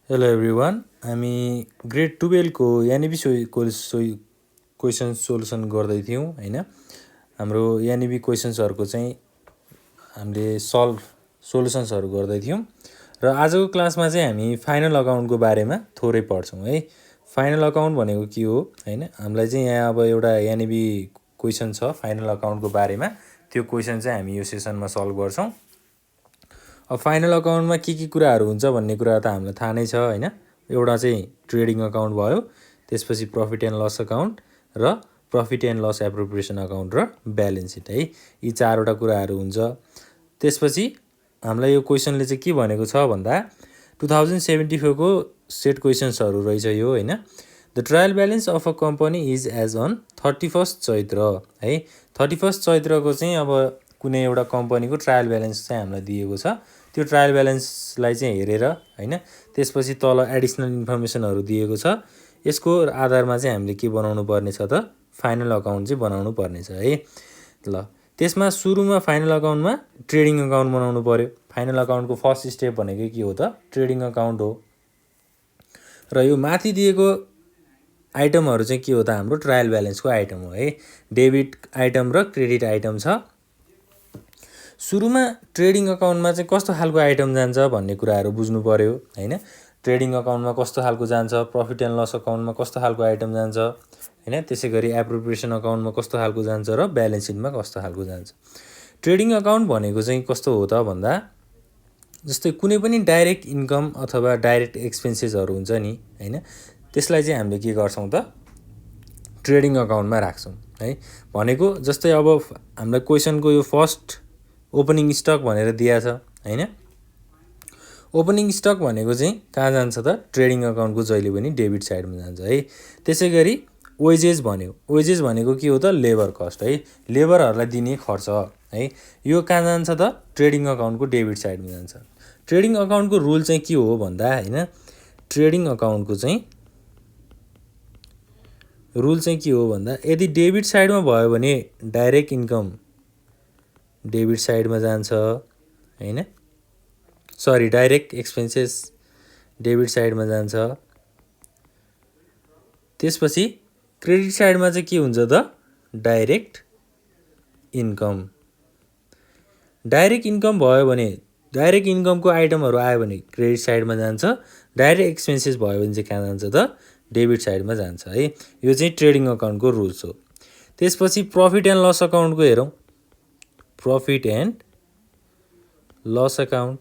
Hello everyone हामी grade 12 को यानिबी question solution गर्दै थियौँ हैन। हाम्रो यानिबी क्वेसन्सहरुको चाहिँ हामीले सोल्युसन्सहरु गर्दै थियौँ र आजको क्लासमा चाहिँ हामी फाइनल अकाउन्टको बारेमा थोरै पढ्छौँ है। फाइनल अकाउन्ट भनेको के हो हैन, हामीलाई चाहिँ यहाँ अब एउटा यानिबी क्वेसन छ फाइनल अकाउन्टको बारेमा, त्यो क्वेसन चाहिँ हामी यो सेसनमा सल्भ गर्छौँ। अब फाइनल अकाउन्टमा के कुराहरू हुन्छ भन्ने कुरा त हामीलाई थाहा नै छ हैन। एउटा चाहिँ ट्रेडिङ अकाउन्ट भयो, त्यसपछि प्रफिट एन्ड लस अकाउन्ट र profit and loss appropriation account र ब्यालेन्स सिट है। यी चारवटा कुराहरू हुन्छ। त्यसपछि हामीलाई यो क्वेसनले चाहिँ के भनेको छ भन्दा 2074 को सेट क्वेसन्सहरू रहेछ यो हैन। The trial balance of a company is as on 31 Chaitra है। 31 चैत्रको चाहिँ अब कुनै एउटा कम्पनीको ट्रायल ब्यालेन्स चाहिँ हामीलाई दिएको छ। त्यो ट्रायल ब्यालेन्सलाई चाहिँ हेरेर हैन, त्यसपछि तल एडिसनल इन्फर्मेसनहरू दिएको छ। यसको आधारमा चाहिँ हामीले के बनाउनु पर्ने छ त फाइनल अकाउन्ट चाहिँ बनाउनु पर्ने छ है। ल त्यसमा सुरुमा फाइनल अकाउन्टमा ट्रेडिङ अकाउन्ट बनाउनु पर्यो। फाइनल अकाउन्टको फर्स्ट स्टेप भनेको के हो त ट्रेडिङ अकाउन्ट हो। र यो माथि दिएको आइटमहरू चाहिँ के हो त हाम्रो ट्रायल ब्यालेन्सको आइटम हो है। डेबिट आइटम र क्रेडिट आइटम छ। सुरुमा ट्रेडिङ अकाउन्टमा चाहिँ कस्तो खालको आइटम जान्छ भन्ने कुराहरू बुझ्नु पर्यो हैन। ट्रेडिङ अकाउन्टमा कस्तो खालको जान्छ, प्रफिट एन्ड लस अकाउन्टमा कस्तो खालको आइटम जान्छ हैन, त्यसैगरी एप्रोप्रिएसन अकाउन्टमा कस्तो खालको जान्छ र ब्यालेन्स सिटमा कस्तो खालको जान्छ। ट्रेडिङ अकाउन्ट भनेको चाहिँ कस्तो हो त भन्दा जस्तै कुनै पनि डाइरेक्ट इन्कम अथवा डाइरेक्ट एक्सपेन्सेसहरू हुन्छ नि हैन, त्यसलाई चाहिँ हामीले के गर्छौँ त ट्रेडिङ अकाउन्टमा राख्छौँ है। भनेको जस्तै अब हामीलाई क्वेसनको यो फर्स्ट ओपनिङ स्टक भनेर दिएको छ हैन। ओपनिङ स्टक भनेको चाहिँ कहाँ जान्छ त ट्रेडिङ अकाउन्टको जहिले पनि डेबिट साइडमा जान्छ है। त्यसैगरी वेजेस भन्यो, वेजेस भनेको के हो त लेबर कस्ट है, लेबरहरूलाई दिने खर्च है। यो कहाँ जान्छ त ट्रेडिङ अकाउन्टको डेबिट साइडमा जान्छ। ट्रेडिङ अकाउन्टको रुल चाहिँ के हो भन्दा हैन, ट्रेडिङ अकाउन्टको चाहिँ रुल चाहिँ के हो भन्दा यदि डेबिट साइडमा भयो भने डाइरेक्ट इन्कम डेबिट साइडमा जान्छ हैन, सरी डाइरेक्ट एक्सपेन्सेस डेबिट साइडमा जान्छ। त्यसपछि क्रेडिट साइडमा चाहिँ के हुन्छ त डाइरेक्ट इन्कम। डाइरेक्ट इन्कम भयो भने डाइरेक्ट इन्कमको आइटमहरू आयो भने क्रेडिट साइडमा जान्छ। डाइरेक्ट एक्सपेन्सेस भयो भने चाहिँ कहाँ जान्छ त डेबिट साइडमा जान्छ है। यो चाहिँ ट्रेडिङ अकाउन्टको रुल्स हो। त्यसपछि प्रफिट एन्ड लस अकाउन्टको हेरौँ। प्रफिट एन्ड लस अकाउन्ट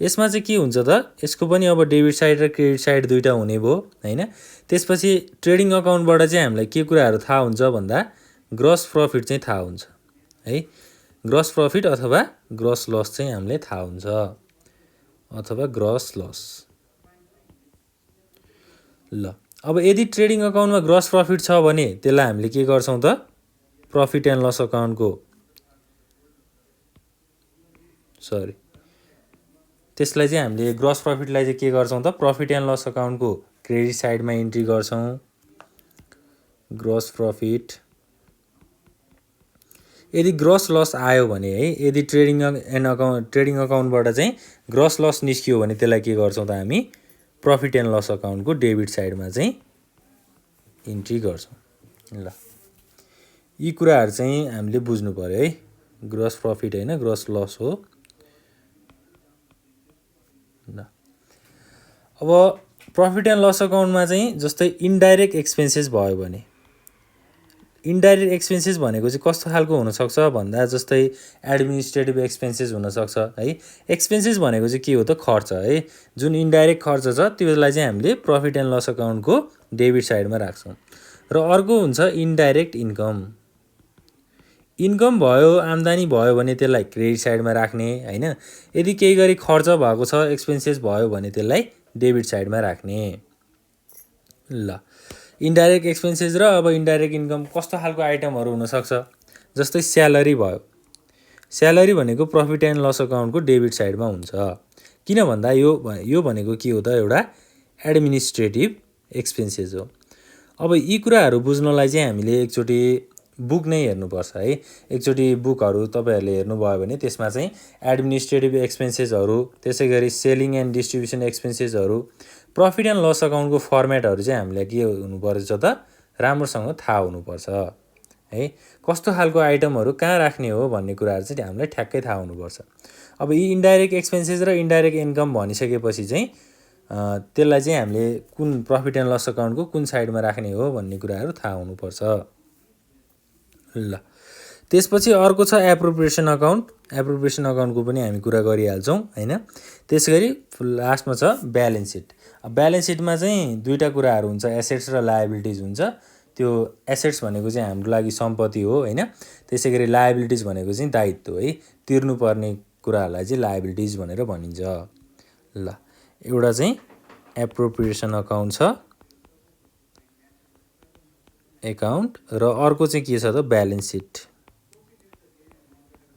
यसमा चाहिँ के हुन्छ त यसको पनि अब डेबिट साइड र क्रेडिट साइड दुईटा हुने भयो हैन। त्यसपछि ट्रेडिङ अकाउन्टबाट चाहिँ हामीलाई के कुराहरू थाहा हुन्छ भन्दा ग्रस प्रफिट चाहिँ थाहा हुन्छ है। ग्रस प्रफिट अथवा ग्रस लस चाहिँ हामीले थाहा हुन्छ अथवा ग्रस लस। ल अब यदि ट्रेडिङ अकाउन्टमा ग्रस प्रफिट छ भने त्यसलाई हामीले के गर्छौँ त प्रफिट एन्ड लस अकाउन्टको त्यसलाई चाहिँ हामीले ग्रस प्रफिटलाई चाहिँ के गर्छौँ त प्रफिट एन्ड लस अकाउन्टको क्रेडिट साइडमा इन्ट्री गर्छौँ ग्रस प्रफिट। यदि ग्रस लस आयो भने है, यदि ट्रेडिङ अकाउन्टबाट चाहिँ ग्रस लस निस्कियो भने त्यसलाई के गर्छौँ त हामी प्रफिट एन्ड लस अकाउन्टको डेबिट साइडमा चाहिँ इन्ट्री गर्छौँ। ल यी कुराहरू चाहिँ हामीले बुझ्नु पर्यो है। ग्रस प्रफिट हैन ग्रस लस हो। ल अब प्रफिट एन्ड लस अकाउन्टमा चाहिँ जस्तै इन्डाइरेक्ट एक्सपेन्सेस भयो भने, इन्डाइरेक्ट एक्सपेन्सेस भनेको चाहिँ कस्तो खालको हुनसक्छ भन्दा जस्तै एडमिनिस्ट्रेटिभ एक्सपेन्सेस हुनसक्छ है। एक्सपेन्सेस भनेको चाहिँ के हो त खर्च है। जुन इन्डाइरेक्ट खर्च छ त्यसलाई चाहिँ हामीले प्रफिट एन्ड लस अकाउन्टको डेबिट साइडमा राख्छौँ। र अर्को हुन्छ इन्डाइरेक्ट इन्कम। इन्कम भयो आम्दानी भयो भने त्यसलाई क्रेडिट साइडमा राख्ने हैन। यदि केही गरी खर्च भएको छ एक्सपेन्सेस भयो भने त्यसलाई डेबिट साइडमा राख्ने। ल इन्डाइरेक्ट एक्सपेन्सेस र अब इन्डाइरेक्ट इन्कम कस्तो खालको आइटमहरू हुनसक्छ जस्तै स्यालेरी भयो। स्यालेरी भनेको प्रफिट एन्ड लस अकाउन्टको डेबिट साइडमा हुन्छ। किन भन्दा यो भनेको के हो त एउटा एडमिनिस्ट्रेटिभ एक्सपेन्सेस हो। अब यी कुराहरू बुझ्नलाई चाहिँ हामीले एकचोटि बुक नै हेर्नुपर्छ है। एकचोटि बुकहरू तपाईँहरूले हेर्नुभयो भने त्यसमा चाहिँ एडमिनिस्ट्रेटिभ एक्सपेन्सेसहरू, त्यसै गरी सेलिङ एन्ड डिस्ट्रिब्युसन एक्सपेन्सेसहरू, प्रफिट एन्ड लस अकाउन्टको फर्मेटहरू चाहिँ हामीलाई के हुनुपर्छ त राम्रोसँग थाहा हुनुपर्छ है। कस्तो खालको आइटमहरू कहाँ राख्ने हो भन्ने कुराहरू चाहिँ हामीलाई ठ्याक्कै थाहा हुनुपर्छ। अब यी इन्डाइरेक्ट एक्सपेन्सेस र इन्डाइरेक्ट इन्कम भनिसकेपछि चाहिँ त्यसलाई चाहिँ हामीले कुन प्रफिट एन्ड लस अकाउन्टको कुन साइडमा राख्ने हो भन्ने कुराहरू थाहा हुनुपर्छ। ल त्यसपछि अर्को छ एप्रोप्रिएसन अकाउन्ट। एप्रोप्रिएसन अकाउन्टको पनि हामी कुरा गरिहाल्छौँ हैन। त्यसै गरी लास्टमा छ ब्यालेन्स सिट। ब्यालेन्स सिटमा चाहिँ दुईवटा कुराहरू हुन्छ, एसेट्स र लायबिलिटिज हुन्छ। त्यो एसेट्स भनेको चाहिँ हाम्रो लागि सम्पत्ति हो हैन। त्यसै गरी लायबिलिटिज भनेको चाहिँ दायित्व है, तिर्नुपर्ने कुराहरूलाई चाहिँ लायबिलिटिज भनेर भनिन्छ। ल एउटा चाहिँ एप्रोप्रिएसन अकाउन्ट छ एकाउन्ट, र अर्को चाहिँ के छ त balance seat.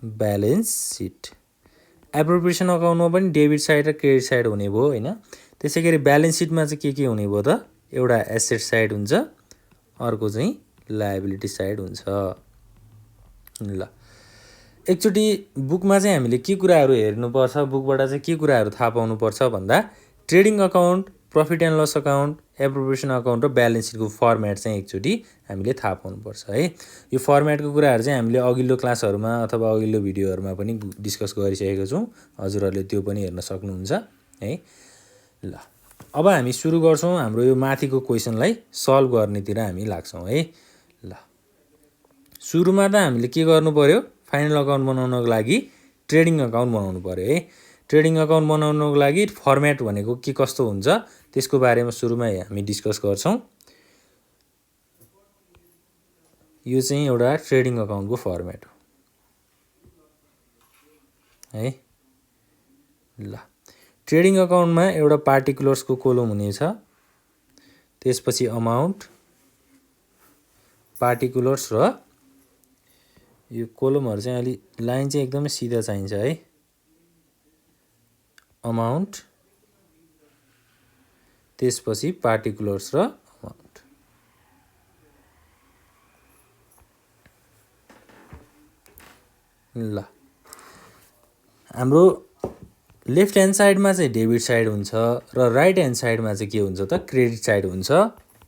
Balance seat appropriation अकाउन्टमा पनि डेबिट साइड र क्रेडिट साइड हुने भयो हैन। त्यसै गरी ब्यालेन्स सिटमा चाहिँ के हुने भयो त, एउटा एसेट साइड हुन्छ, अर्को चाहिँ लायबिलिटी साइड हुन्छ। ल एकचोटि बुकमा चाहिँ हामीले के कुराहरू हेर्नुपर्छ, बुकबाट चाहिँ के कुराहरू थाहा पाउनुपर्छ भन्दा trading account, profit and loss account, appropriation account र ब्यालेन्स सिटको फर्मेट चाहिँ एकचोटि हामीले थाहा पाउनुपर्छ है। यो फर्मेटको कुराहरू चाहिँ हामीले अघिल्लो क्लासहरूमा अथवा अघिल्लो भिडियोहरूमा पनि डिस्कस गरिसकेको छौँ, हजुरहरूले त्यो पनि हेर्न सक्नुहुन्छ है। ल अब हामी सुरु गर्छौँ हाम्रो यो माथिको क्वेसनलाई सल्भ गर्नेतिर हामी लाग्छौँ है। ल सुरुमा त हामीले के गर्नु पर्यो, फाइनल अकाउन्ट बनाउनको लागि ट्रेडिङ अकाउन्ट बनाउनु पर्यो है। ट्रेडिङ अकाउन्ट बनाउनको लागि फर्मेट भनेको के कस्तो हुन्छ त्यसको बारेमा सुरुमा हामी डिस्कस गर्छौँ। यो चाहिँ एउटा ट्रेडिङ अकाउन्टको फर्मेट हो है। ल ट्रेडिङ अकाउन्टमा एउटा पार्टिकुलर्सको कोलम हुनेछ, त्यसपछि अमाउन्ट, पार्टिकुलर्स, र यो कोलमहरू चाहिँ अलि लाइन चाहिँ एकदमै सिधा चाहिन्छ है। अमाउन्ट, त्यसपछि पार्टिकुलर्स र अमाउन्ट। ल हाम्रो लेफ्ट ह्यान्ड साइडमा चाहिँ डेबिट साइड हुन्छ र राइट ह्यान्ड साइडमा चाहिँ के हुन्छ त क्रेडिट साइड हुन्छ,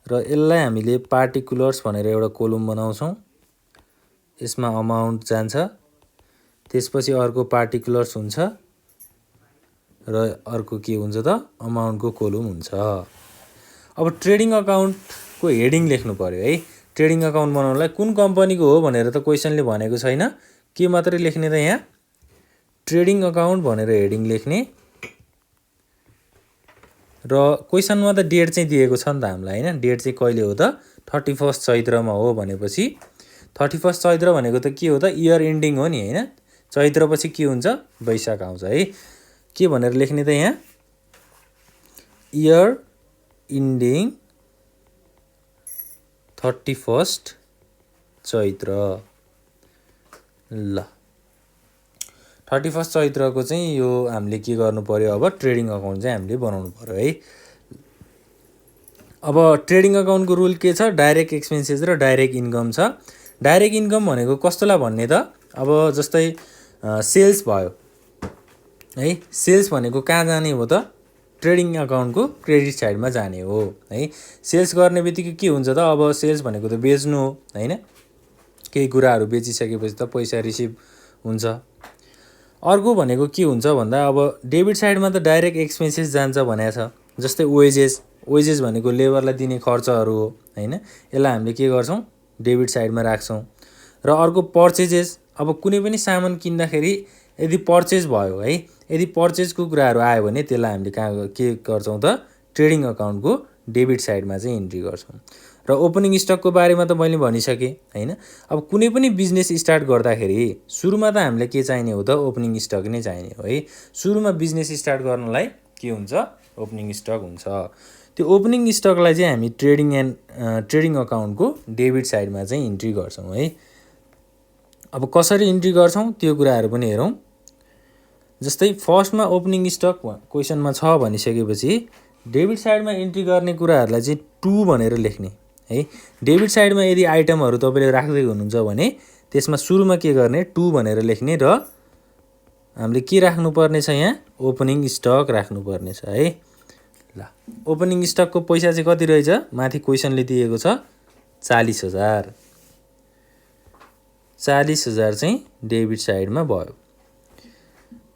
र यसलाई हामीले पार्टिकुलर्स भनेर एउटा कोलम बनाउँछौँ। यसमा अमाउन्ट जान्छ, त्यसपछि अर्को पार्टिकुलर्स हुन्छ र अर्को के हुन्छ त अमाउन्टको कोलम हुन्छ। अब ट्रेडिङ अकाउन्टको हेडिङ लेख्नु पर्यो है। ट्रेडिङ अकाउन्ट बनाउनलाई कुन कम्पनीको हो भनेर त क्वेसनले भनेको छैन, के मात्रै लेख्ने त यहाँ ट्रेडिङ अकाउन्ट भनेर हेडिङ लेख्ने, र क्वेसनमा त डेट चाहिँ दिएको छ नि त हामीलाई हैन। डेट चाहिँ कहिले हो त 31 चैत्रमा हो भनेपछि 31 चैत्र भनेको त के हो त इयर एन्डिङ हो नि हैन। चैत्रपछि के हुन्छ वैशाख आउँछ है। के भनेर लेख्ने त यहाँ इयर एन्डिङ 31 चैत्र। ल 31 चैत्रको चाहिँ यो हामीले के गर्नु पर्यो, अब ट्रेडिङ अकाउन्ट चाहिँ हामीले बनाउनु पर्यो है। अब ट्रेडिङ अकाउन्टको रुल के छ, डाइरेक्ट एक्सपेन्सेस र डाइरेक्ट इन्कम छ। डाइरेक्ट इन्कम भनेको कस्तोलाई भन्ने त, अब जस्तै सेल्स भयो है। सेल्स भनेको कहाँ जाने हो त, ट्रेडिङ अकाउन्टको क्रेडिट साइडमा जाने हो है। सेल्स गर्ने बित्तिकै के हुन्छ त, अब सेल्स भनेको त बेच्नु हो हैन। केही कुराहरू बेचिसकेपछि त पैसा रिसिभ हुन्छ। अर्को भनेको के हुन्छ भन्दा अब डेबिट साइडमा त डाइरेक्ट एक्सपेन्सेस जान्छ भनेको छ, जस्तै वेजेस भनेको लेबरलाई दिने खर्चहरू हो हैन। यसलाई हामीले के गर्छौँ डेबिट साइडमा राख्छौँ। र अर्को पर्चेजेस, अब कुनै पनि सामान किन्दाखेरि यदि पर्चेज भयो है, यदि पर्चेजको कुराहरू आयो भने त्यसलाई हामीले कहाँ के गर्छौँ त ट्रेडिङ अकाउन्टको डेबिट साइडमा चाहिँ इन्ट्री गर्छौँ। र ओपनिङ स्टकको बारेमा त मैले भनिसकेँ हैन। अब कुनै पनि बिजनेस स्टार्ट गर्दाखेरि सुरुमा त हामीलाई के चाहिने हो त ओपनिङ स्टक नै चाहिने हो है। सुरुमा बिजनेस स्टार्ट गर्नलाई के हुन्छ ओपनिङ स्टक हुन्छ। त्यो ओपनिङ स्टकलाई चाहिँ हामी ट्रेडिङ अकाउन्टको डेबिट साइडमा चाहिँ इन्ट्री गर्छौँ है। अब कसरी इन्ट्री गर्छौँ त्यो कुराहरू पनि हेरौँ। जस्तै फर्स्टमा ओपनिङ स्टक क्वेसनमा छ भनिसकेपछि डेबिट साइडमा इन्ट्री गर्ने कुराहरूलाई चाहिँ 2 भनेर लेख्ने है। डेबिट साइडमा यदि आइटमहरू तपाईँले राख्दै हुनुहुन्छ भने त्यसमा सुरुमा के गर्ने टु भनेर लेख्ने र हामीले के राख्नुपर्ने छ यहाँ ओपनिङ स्टक राख्नुपर्ने छ है। ल ओपनिङ स्टकको पैसा चाहिँ कति रहेछ माथि क्वेसनले दिएको छ 40,000। 40,000 चाहिँ डेबिट साइडमा भयो।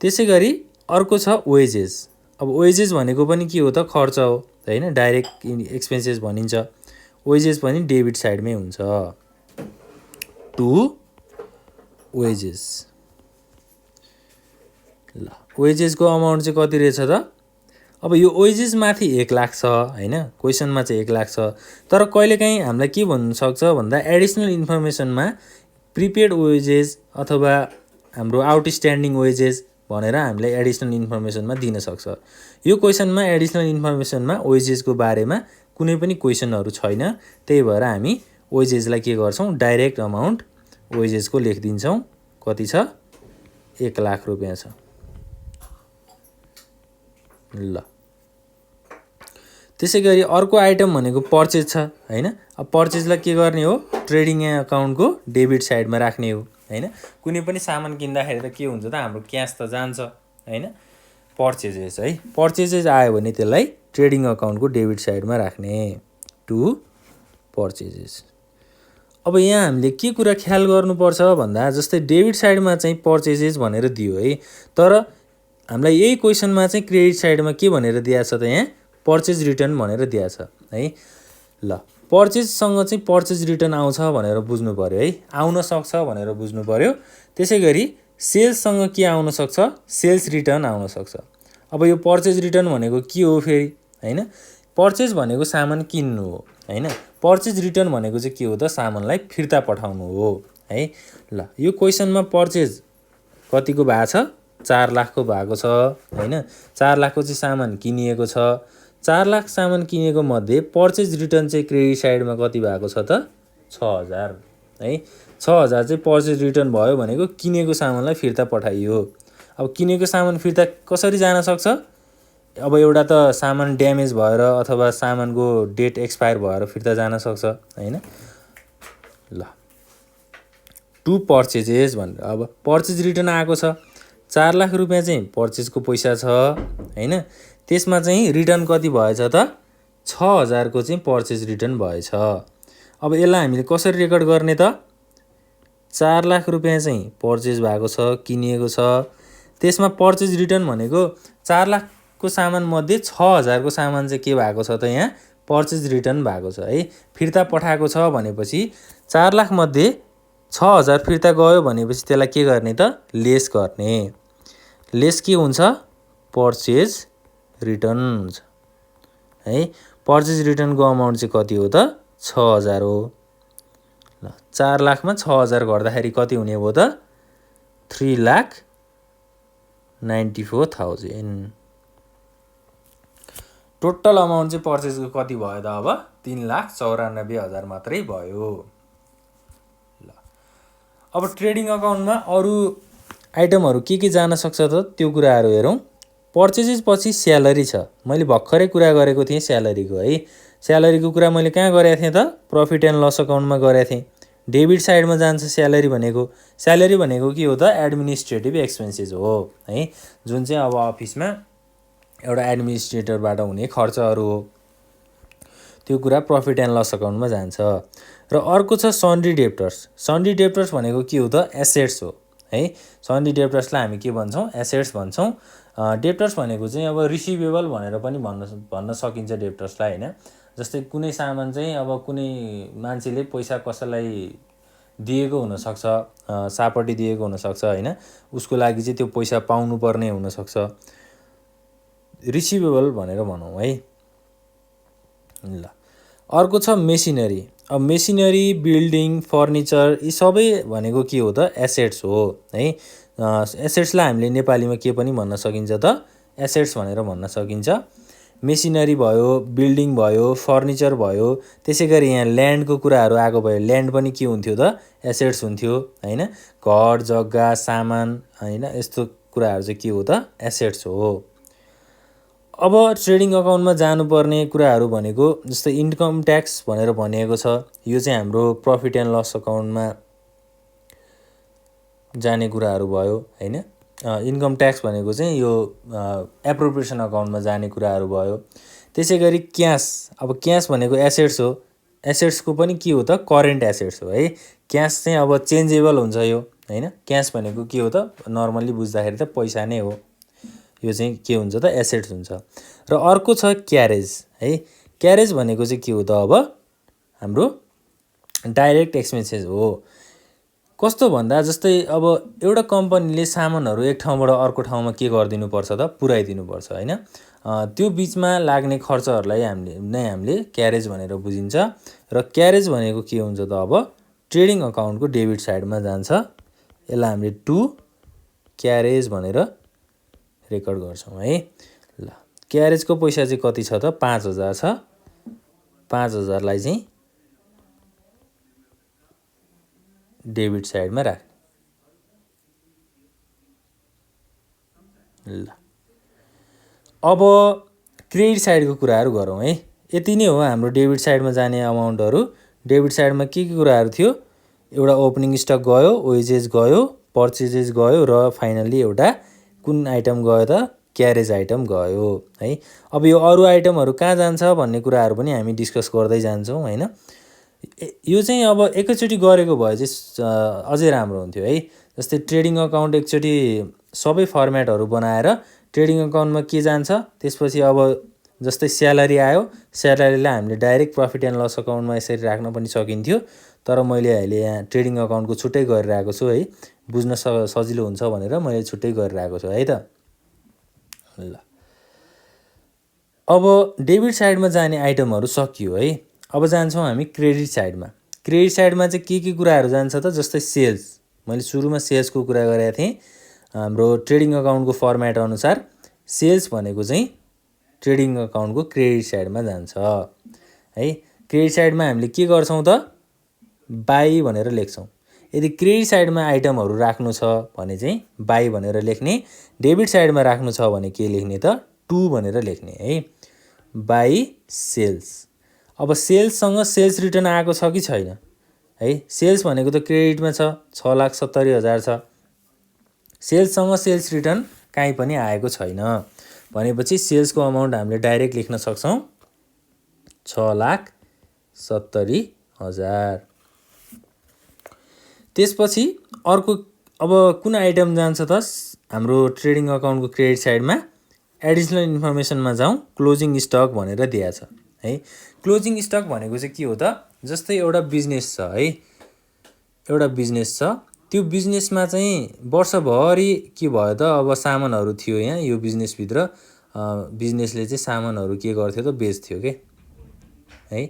त्यसै गरी अर्को छ वेजेस। अब वेजेस भनेको पनि के हो त खर्च हो हैन, डाइरेक्ट एक्सपेन्सेस भनिन्छ। वेजेस पनि डेबिट साइडमै हुन्छ। To wages. ल वेजेसको अमाउन्ट चाहिँ कति रहेछ त? अब यो वेजेस माथि 1 लाख छ हैन, क्वेसनमा चाहिँ 1 लाख छ। तर कहिलेकाहीँ हामीलाई के भन्न सक्छ भन्दा एडिसनल इन्फर्मेसनमा प्रिपेड वेजेस अथवा हाम्रो आउटस्ट्यान्डिङ वेजेस भनेर हामीलाई एडिसनल इन्फर्मेसनमा दिन सक्छ। यो क्वेसनमा एडिसनल इन्फर्मेसनमा वेजेसको बारेमा कुनै पनि क्वेसनहरू छैन, त्यही भएर हामी वेजेसलाई के गर्छौँ डाइरेक्ट अमाउन्ट वेजेसको लेखिदिन्छौँ। कति छ 1 लाख रुपैयाँ छ। ल त्यसै गरी अर्को आइटम भनेको पर्चेज छ हैन। अब पर्चेजलाई के गर्ने हो ट्रेडिङ अकाउन्टको डेबिट साइडमा राख्ने हो हैन। कुनै पनि सामान किन्दाखेरि त के हुन्छ त हाम्रो क्यास त जान्छ हैन। पर्चेजेस है, पर्चेजेस आयो भने त्यसलाई ट्रेडिङ अकाउन्टको डेबिट साइडमा राख्ने टु पर्चेजेस। अब यहाँ हामीले के कुरा ख्याल गर्नुपर्छ भन्दा जस्तै डेबिट साइडमा चाहिँ पर्चेजेस भनेर दियो है, तर हामीलाई यही क्वेसनमा चाहिँ क्रेडिट साइडमा के भनेर दिएको छ त यहाँ पर्चेज रिटर्न भनेर दिएको छ है। ल पर्चेजसँग चाहिँ पर्चेज रिटर्न आउँछ भनेर बुझ्नु पर्यो है, आउन सक्छ भनेर बुझ्नु पर्यो। त्यसै गरी सेल्ससँग के आउन सक्छ सेल्स रिटर्न आउन सक्छ। अब यो पर्चेज रिटर्न भनेको के हो फेरि हैन, पर्चेज भनेको सामान किन्नु हो हैन, पर्चेज रिटर्न भनेको चाहिँ के हो त सामानलाई फिर्ता पठाउनु हो है। ल यो क्वेसनमा पर्चेज कतिको भएको छ 4 लाखको भएको छ हैन। 4 लाखको चाहिँ सामान किनिएको छ। 4 लाख सामान किनेको मध्ये पर्चेज रिटर्न चाहिँ क्रेडिट साइडमा कति भएको छ त 6,000 है। 6,000 चाहिँ पर्चेज रिटर्न भयो भनेको किनेको सामानलाई फिर्ता पठाइयो। अब किनेको सामान फिर्ता कसरी जान सक्छ? अब एउटा त सामान ड्यामेज भएर अथवा सामानको डेट एक्सपायर भएर फिर्ता जान सक्छ हैन। ल टु पर्चेजेस भनेर अब पर्चेज रिटर्न आएको छ 4 लाख रुपैयाँ चाहिँ पर्चेजको पैसा छ हैन। त्यसमा चाहिँ रिटर्न कति भएछ त 6,000 को चाहिँ पर्चेज रिटर्न भएछ। अब यसलाई हामीले कसरी रेकर्ड गर्ने त 4 लाख रुपैयाँ चाहिँ पर्चेज भएको छ किनिएको छ, त्यसमा पर्चेज रिटर्न भनेको 4 लाखको सामान मध्ये 6,000 को सामान चाहिँ के भएको छ त यहाँ पर्चेज रिटर्न भएको छ है। फिर्ता पठाएको छ भनेपछि 4 लाख मध्ये 6,000 फिर्ता गयो भनेपछि त्यसलाई के गर्ने त लेस गर्ने। लेस के हुन्छ पर्चेज रिटर्न हुन्छ है। पर्चेज रिटर्नको अमाउन्ट चाहिँ कति हो त 6,000 हो। ल 4 लाखमा 6,000 गर्दाखेरि कति हुने भयो त 3,94,000। टोटल अमाउन्ट चाहिँ पर्चेजको कति भयो त अब 3,94,000 मात्रै भयो। ल अब ट्रेडिङ अकाउन्टमा अरू आइटमहरू के जान सक्छ त त्यो कुराहरू हेरौँ। पर्चेजेस पछि स्यालेरी छ, मैले भर्खरै कुरा गरेको थिएँ स्यालेरीको है। स्यालेरीको कुरा मैले कहाँ गरेको थिएँ त प्रफिट एन्ड लस अकाउन्टमा गरेको थिएँ। डेबिट साइडमा जान्छ स्यालेरी भनेको। स्यालेरी भनेको के हो त एडमिनिस्ट्रेटिभ एक्सपेन्सेस हो है, जुन चाहिँ अब अफिसमा एउटा एडमिनिस्ट्रेटरबाट हुने खर्चहरू हो। त्यो कुरा प्रफिट एन्ड लस अकाउन्टमा जान्छ। र अर्को छ सन्ड्री डेप्टर्स। सन्ड्री डेप्टर्स भनेको के हो त एसेट्स हो है। सन्ड्री डेप्टर्सलाई हामी के भन्छौँ एसेट्स भन्छौँ। डेप्टर्स भनेको चाहिँ अब रिसिभेबल भनेर पनि भन्न सकिन्छ डेप्टर्सलाई हैन। जस्तै कुनै सामान चाहिँ अब कुनै मान्छेले पैसा कसैलाई दिएको हुनसक्छ, सापट्टि दिएको हुनसक्छ हैन, उसको लागि चाहिँ त्यो पैसा पाउनुपर्ने हुनसक्छ, रिसिभेबल भनेर भनौँ है। ल अर्को छ मेसिनरी। अब मेसिनरी बिल्डिङ फर्निचर यी सबै भनेको के हो त एसेट्स हो है। एसेट्सलाई हामीले नेपालीमा के पनि भन्न सकिन्छ त एसेट्स भनेर भन्न सकिन्छ। मेसिनरी भयो, बिल्डिङ भयो, फर्निचर भयो, त्यसै गरी यहाँ ल्यान्डको कुराहरू आएको भयो। ल्यान्ड पनि के हुन्थ्यो त एसेट्स हुन्थ्यो हैन। घर जग्गा सामान हैन यस्तो कुराहरू चाहिँ के हो त एसेट्स हो। अब ट्रेडिङ अकाउन्टमा जानुपर्ने कुराहरू भनेको जस्तै इन्कम ट्याक्स भनेर भनिएको छ। यो चाहिँ हाम्रो प्रफिट एन्ड लस अकाउन्टमा जाने कुराहरू भयो हैन। इन्कम ट्याक्स भनेको चाहिँ यो एप्रोप्रिएसन अकाउन्टमा जाने कुराहरू भयो। त्यसै गरी क्यास, अब क्यास भनेको एसेट्स हो। एसेट्सको पनि के हो त, करेन्ट एसेट्स हो है। क्यास चाहिँ अब चेन्जेबल हुन्छ यो हैन। क्यास भनेको के हो त, नर्मल्ली बुझ्दाखेरि त पैसा नै हो। यो चाहिँ के हुन्छ त, एसेट्स हुन्छ। र अर्को छ क्यारेज है। क्यारेज भनेको चाहिँ के हो त, अब हाम्रो डाइरेक्ट एक्सपेन्सेस हो। कस्तो भन्दा जस्तै अब एउटा कम्पनीले सामानहरू एक ठाउँबाट अर्को ठाउँमा के गरिदिनु पर्छ त, पुर्याइदिनु पर्छ हैन। त्यो बिचमा लाग्ने खर्चहरूलाई हामीले क्यारेज भनेर बुझिन्छ। र क्यारेज भनेको के हुन्छ त, अब ट्रेडिङ अकाउन्टको डेबिट साइडमा जान्छ। यसलाई हामीले टु क्यारेज भनेर रेकर्ड गर्छौँ है। ल, क्यारेजको पैसा चाहिँ कति छ त, 5000 छ। 5000 लाई चाहिँ डेबिट साइडमा राख्ने। ल, अब क्रेडिट साइडको कुराहरू गरौँ है। यति नै हो हाम्रो डेबिट साइडमा जाने अमाउन्टहरू। डेबिट साइडमा के कुराहरू थियो, एउटा ओपनिङ स्टक गयो, वेजेस गयो, पर्चेजेस गयो, र फाइनल्ली एउटा कुन आइटम गयो त, क्यारेज आइटम गयो है। अब यो अरू आइटमहरू कहाँ जान्छ भन्ने कुराहरू पनि हामी डिस्कस गर्दै जान्छौँ हैन। यो चाहिँ अब एकैचोटि गरेको भए चाहिँ अझै राम्रो हुन्थ्यो है। जस्तै ट्रेडिङ अकाउन्ट एकचोटि सबै फर्मेटहरू बनाएर ट्रेडिङ अकाउन्टमा के जान्छ, त्यसपछि अब जस्तै स्यालेरी आयो, स्यालेरीलाई हामीले डाइरेक्ट प्रफिट एन्ड लस अकाउन्टमा यसरी राख्न पनि सकिन्थ्यो। तर मैले अहिले यहाँ ट्रेडिङ अकाउन्टको छुट्टै गरिरहेको छु है। बुझ्न सजिलो हुन्छ भनेर मैले छुट्टै गरिरहेको छु है त। ल, अब डेबिट साइडमा जाने आइटमहरू सकियो है। अब जान्छौँ हामी क्रेडिट साइडमा। क्रेडिट साइडमा चाहिँ के कुराहरू जान्छ त, जस्तै सेल्स। मैले सुरुमा सेल्सको कुरा गरेको थिएँ। हाम्रो ट्रेडिङ अकाउन्टको फर्मेट अनुसार सेल्स भनेको चाहिँ ट्रेडिङ अकाउन्टको क्रेडिट साइडमा जान्छ है। क्रेडिट साइडमा हामीले के गर्छौँ त, बाई भनेर लेख्छौँ। यदि क्रेडिट साइडमा आइटमहरू राख्नु छ भने चाहिँ बाई भनेर लेख्ने। डेबिट साइडमा राख्नु छ भने के लेख्ने त, टु भनेर लेख्ने है। By sales. अब सेल्ससँग सेल्स रिटर्न आएको छ कि छैन है। सेल्स भनेको त क्रेडिटमा छ, 6,70,000 छ। सेल्ससँग सेल्स रिटर्न काहीँ पनि आएको छैन भनेपछि सेल्सको अमाउन्ट हामीले डाइरेक्ट लेख्न सक्छौँ 6,70,000। त्यसपछि अर्को अब कुन आइटम जान्छ त हाम्रो ट्रेडिङ अकाउन्टको क्रेडिट साइडमा, एडिसनल इन्फर्मेसनमा जाउँ। क्लोजिङ स्टक भनेर दिएको छ है। क्लोजिङ स्टक भनेको चाहिँ के हो त, जस्तै एउटा बिजनेस छ है। एउटा बिजनेस छ, त्यो बिजनेसमा चाहिँ वर्षभरि के भयो त, अब सामानहरू थियो यहाँ यो बिजनेसभित्र। बिजनेसले चाहिँ सामानहरू के गर्थ्यो त, बेच्थ्यो के है।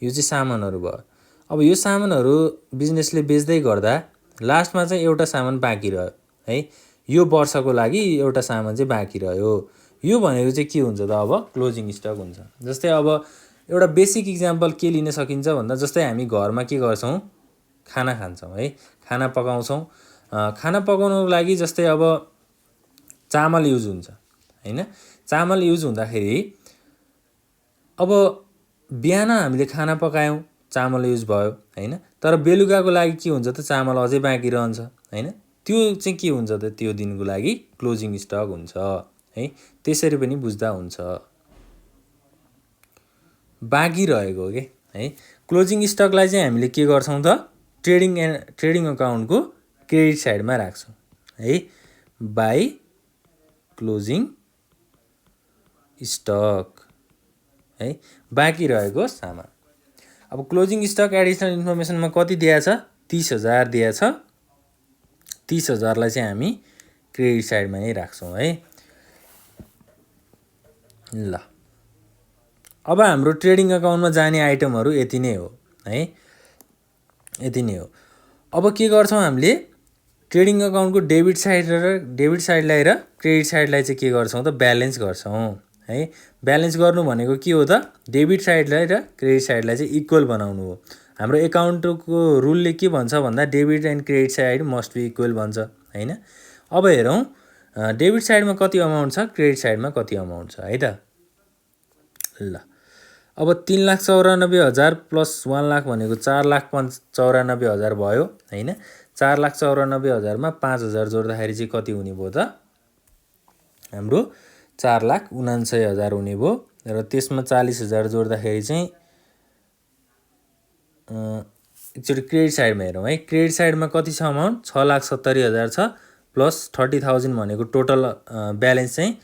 यो चाहिँ सामानहरू भयो। अब यो सामानहरू बिजनेसले बेच्दै गर्दा लास्टमा चाहिँ एउटा सामान बाँकी रह्यो है। यो वर्षको लागि एउटा सामान चाहिँ बाँकी रह्यो। यो भनेको चाहिँ के हुन्छ त, अब क्लोजिङ स्टक हुन्छ। जस्तै अब एउटा बेसिक इक्जाम्पल के लिन सकिन्छ भन्दा, जस्तै हामी घरमा के गर्छौँ, खाना खान्छौँ है। खाना पकाउँछौँ। खाना पकाउनको लागि जस्तै अब चामल युज हुन्छ हैन। चामल युज हुँदाखेरि अब बिहान हामीले खाना पकायौँ, चामल युज भयो हैन। तर बेलुकाको लागि के हुन्छ त, चामल अझै बाँकी रहन्छ हैन। त्यो चाहिँ के हुन्छ त, त्यो दिनको लागि क्लोजिङ स्टक हुन्छ है। त्यसरी पनि बुझ्दा हुन्छ, बाँकी रहेको के है। क्लोजिङ स्टकलाई चाहिँ हामीले के गर्छौँ त, ट्रेडिङ अकाउन्टको क्रेडिट साइडमा राख्छौँ है। बाई क्लोजिङ स्टक है, बाँकी रहेको सामान। अब क्लोजिङ स्टक एडिसनल इन्फर्मेसनमा कति दिएको छ, 30,000 दिएको छ। 30,000लाई चाहिँ हामी क्रेडिट साइडमा नै राख्छौँ है। ल, अब हाम्रो ट्रेडिङ अकाउन्टमा जाने आइटमहरू यति नै हो है। यति नै हो। अब के गर्छौँ हामीले, ट्रेडिङ अकाउन्टको डेबिट साइडलाई र क्रेडिट साइडलाई चाहिँ के गर्छौँ त, ब्यालेन्स गर्छौँ है। ब्यालेन्स गर्नु भनेको के हो त, डेबिट साइडलाई र क्रेडिट साइडलाई चाहिँ इक्वल बनाउनु हो। हाम्रो एकाउन्टको रुलले के भन्छ भन्दा, debit and credit side must be equal भन्छ हैन। अब हेरौँ डेबिट साइडमा कति अमाउन्ट छ, क्रेडिट साइडमा कति अमाउन्ट छ है त। ल अब 3,94,000 प्लस 1 लाख भनेको 4,94,000 भयो हैन। 4,94,000 मा 5,000 जोड्दाखेरि चाहिँ कति हुने भयो त हाम्रो 4,79,000 हुने भयो र त्यसमा 40,000 जोड्दाखेरि चाहिँ एकचोटि क्रेडिट साइडमा हेरौँ है। क्रेडिट साइडमा कति छ अमाउन्ट 6,70,000 छ प्लस 30,000 भनेको टोटल ब्यालेन्स चाहिँ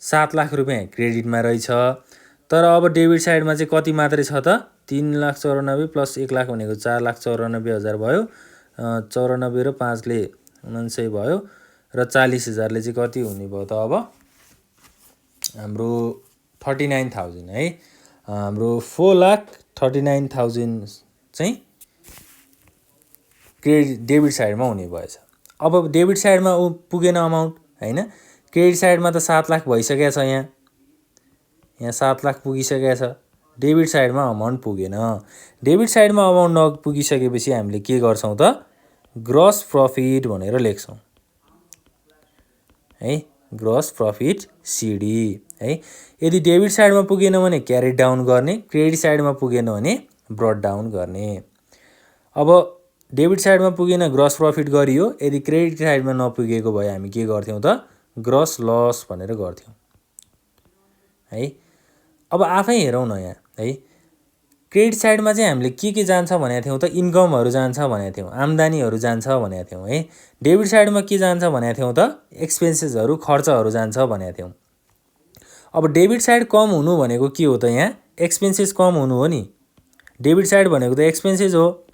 7 लाख रुपियाँ क्रेडिटमा रहेछ। तर अब डेबिट साइडमा चाहिँ कति मात्रै छ त 3,94,000 प्लस 1 लाख भनेको 4,94,000 भयो। 94 र 5 ले 49 भयो र 40,000 ले चाहिँ कति हुने भयो त अब हाम्रो 39,000 है। हाम्रो 4,39,000 चाहिँ क्रेडिट डेबिट साइडमा हुने भएछ। अब डेबिट साइडमा पुगेन अमाउन्ट हैन। क्रेडिट साइडमा त 7 लाख भइसकेको छ यहाँ 7 लाख पुगिसकेको छ। डेबिट साइडमा अमाउन्ट पुगेन। डेबिट साइडमा अमाउन्ट नपुगिसकेपछि हामीले के गर्छौँ त ग्रस प्रफिट भनेर लेख्छौँ है। ग्रस प्रफिट सिडी है। यदि डेबिट साइडमा पुगेन भने क्यारी डाउन गर्ने, क्रेडिट साइडमा पुगेन भने ब्रट डाउन गर्ने। अब डेबिट साइडमा पुगेन ग्रस प्रफिट गरियो। यदि क्रेडिट साइडमा नपुगेको भए हामी के गर्थ्यौँ त ग्रस लस भनेर गर्थ्यौँ है। अब आफै हेरौँ न यहाँ है। क्रेडिट साइडमा चाहिँ हामीले के जान्छ भनेको थियौँ त इन्कमहरू जान्छ भनेको थियौँ, आम्दानीहरू जान्छ भनेको थियौँ है। डेबिट साइडमा के जान्छ भनेको थियौँ त एक्सपेन्सेसहरू खर्चहरू जान्छ भनेको थियौँ। अब डेबिट साइड कम हुनु भनेको के हो त यहाँ एक्सपेन्सेस कम हुनु हो नि। डेबिट साइड भनेको त एक्सपेन्सेस हो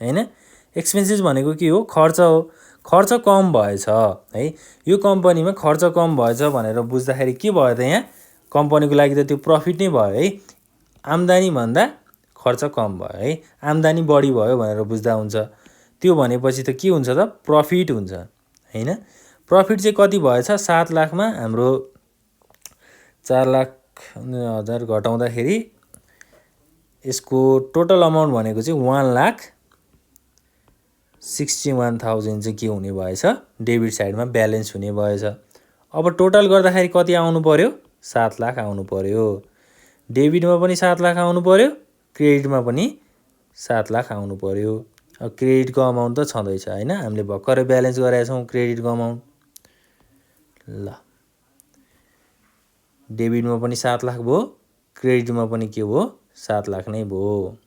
हैन। एक्सपेन्सेस भनेको के हो खर्च हो। खर्च कम भएछ है। यो कम्पनीमा खर्च कम भएछ भनेर बुझ्दाखेरि के भयो त यहाँ कम्पनीको लागि त त्यो प्रफिट नै भयो है। आम्दानी भन्दा खर्च कम भयो है। आम्दानी बढी भयो भनेर बुझ्दा हुन्छ। त्यो भनेपछि त के हुन्छ त प्रफिट हुन्छ हैन। प्रफिट चाहिँ कति भएछ 7 लाखमा हाम्रो 4,00,000 घटाउँदाखेरि यसको टोटल अमाउन्ट भनेको चाहिँ 1,61,000 चाहिँ के हुने भएछ डेबिट साइडमा ब्यालेन्स हुने भएछ। अब टोटल गर्दाखेरि कति आउनु पर्यो 7 लाख आउनु पर्यो। डेबिटमा पनि 7 लाख आउनु पर्यो, क्रेडिटमा पनि 7 लाख आउनु पर्यो। अब क्रेडिटको अमाउन्ट त छँदैछ हैन। हामीले भर्खरै ब्यालेन्स गरेका छौँ क्रेडिटको अमाउन्ट। ल डेबिटमा पनि 7 लाख भयो, क्रेडिटमा पनि के भयो 7 लाख नै भयो।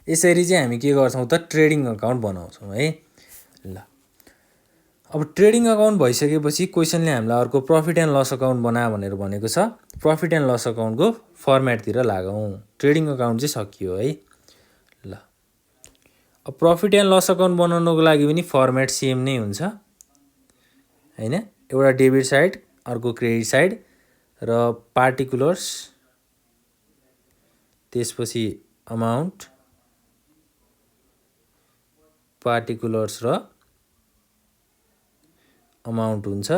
यसरी चाहिँ हामी के गर्छौँ त ट्रेडिङ अकाउन्ट बनाउँछौँ है। ल अब ट्रेडिङ अकाउन्ट भइसकेपछि क्वेसनले हामीलाई अर्को प्रफिट एन्ड लस अकाउन्ट बना भनेर भनेको छ। प्रफिट एन्ड लस अकाउन्टको फर्मेटतिर लागौँ। ट्रेडिङ अकाउन्ट चाहिँ सकियो है। ल अब प्रफिट एन्ड लस अकाउन्ट बनाउनको लागि पनि फर्मेट सेम नै हुन्छ हैन। एउटा डेबिट साइड अर्को क्रेडिट साइड र पार्टिकुलर्स त्यसपछि अमाउन्ट पार्टिकुलर्स र अमाउन्ट हुन्छ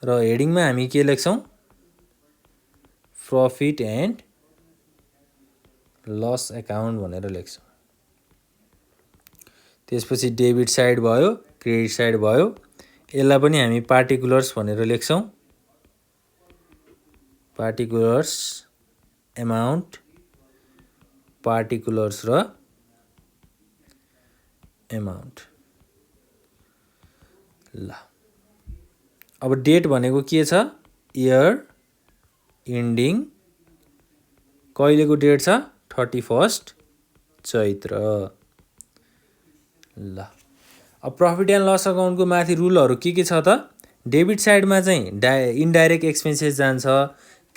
र हेडिङमा हामी के लेख्छौँ प्रफिट एन्ड लस अकाउन्ट भनेर लेख्छौँ। त्यसपछि डेबिट साइड भयो, क्रेडिट साइड भयो। यसलाई पनि हामी पार्टिकुलर्स भनेर लेख्छौँ। पार्टिकुलर्स अमाउन्ट पार्टिकुलर्स र अमाउन्ट। ल अब डेट भनेको के छ इयर इन्डिङ कहिलेको डेट छ 31 चैत्र। ल अब प्रफिट एन्ड लस अकाउन्टको माथि रुलहरू के छ त डेबिट साइडमा चाहिँ इन्डाइरेक्ट एक्सपेन्सेस जान्छ,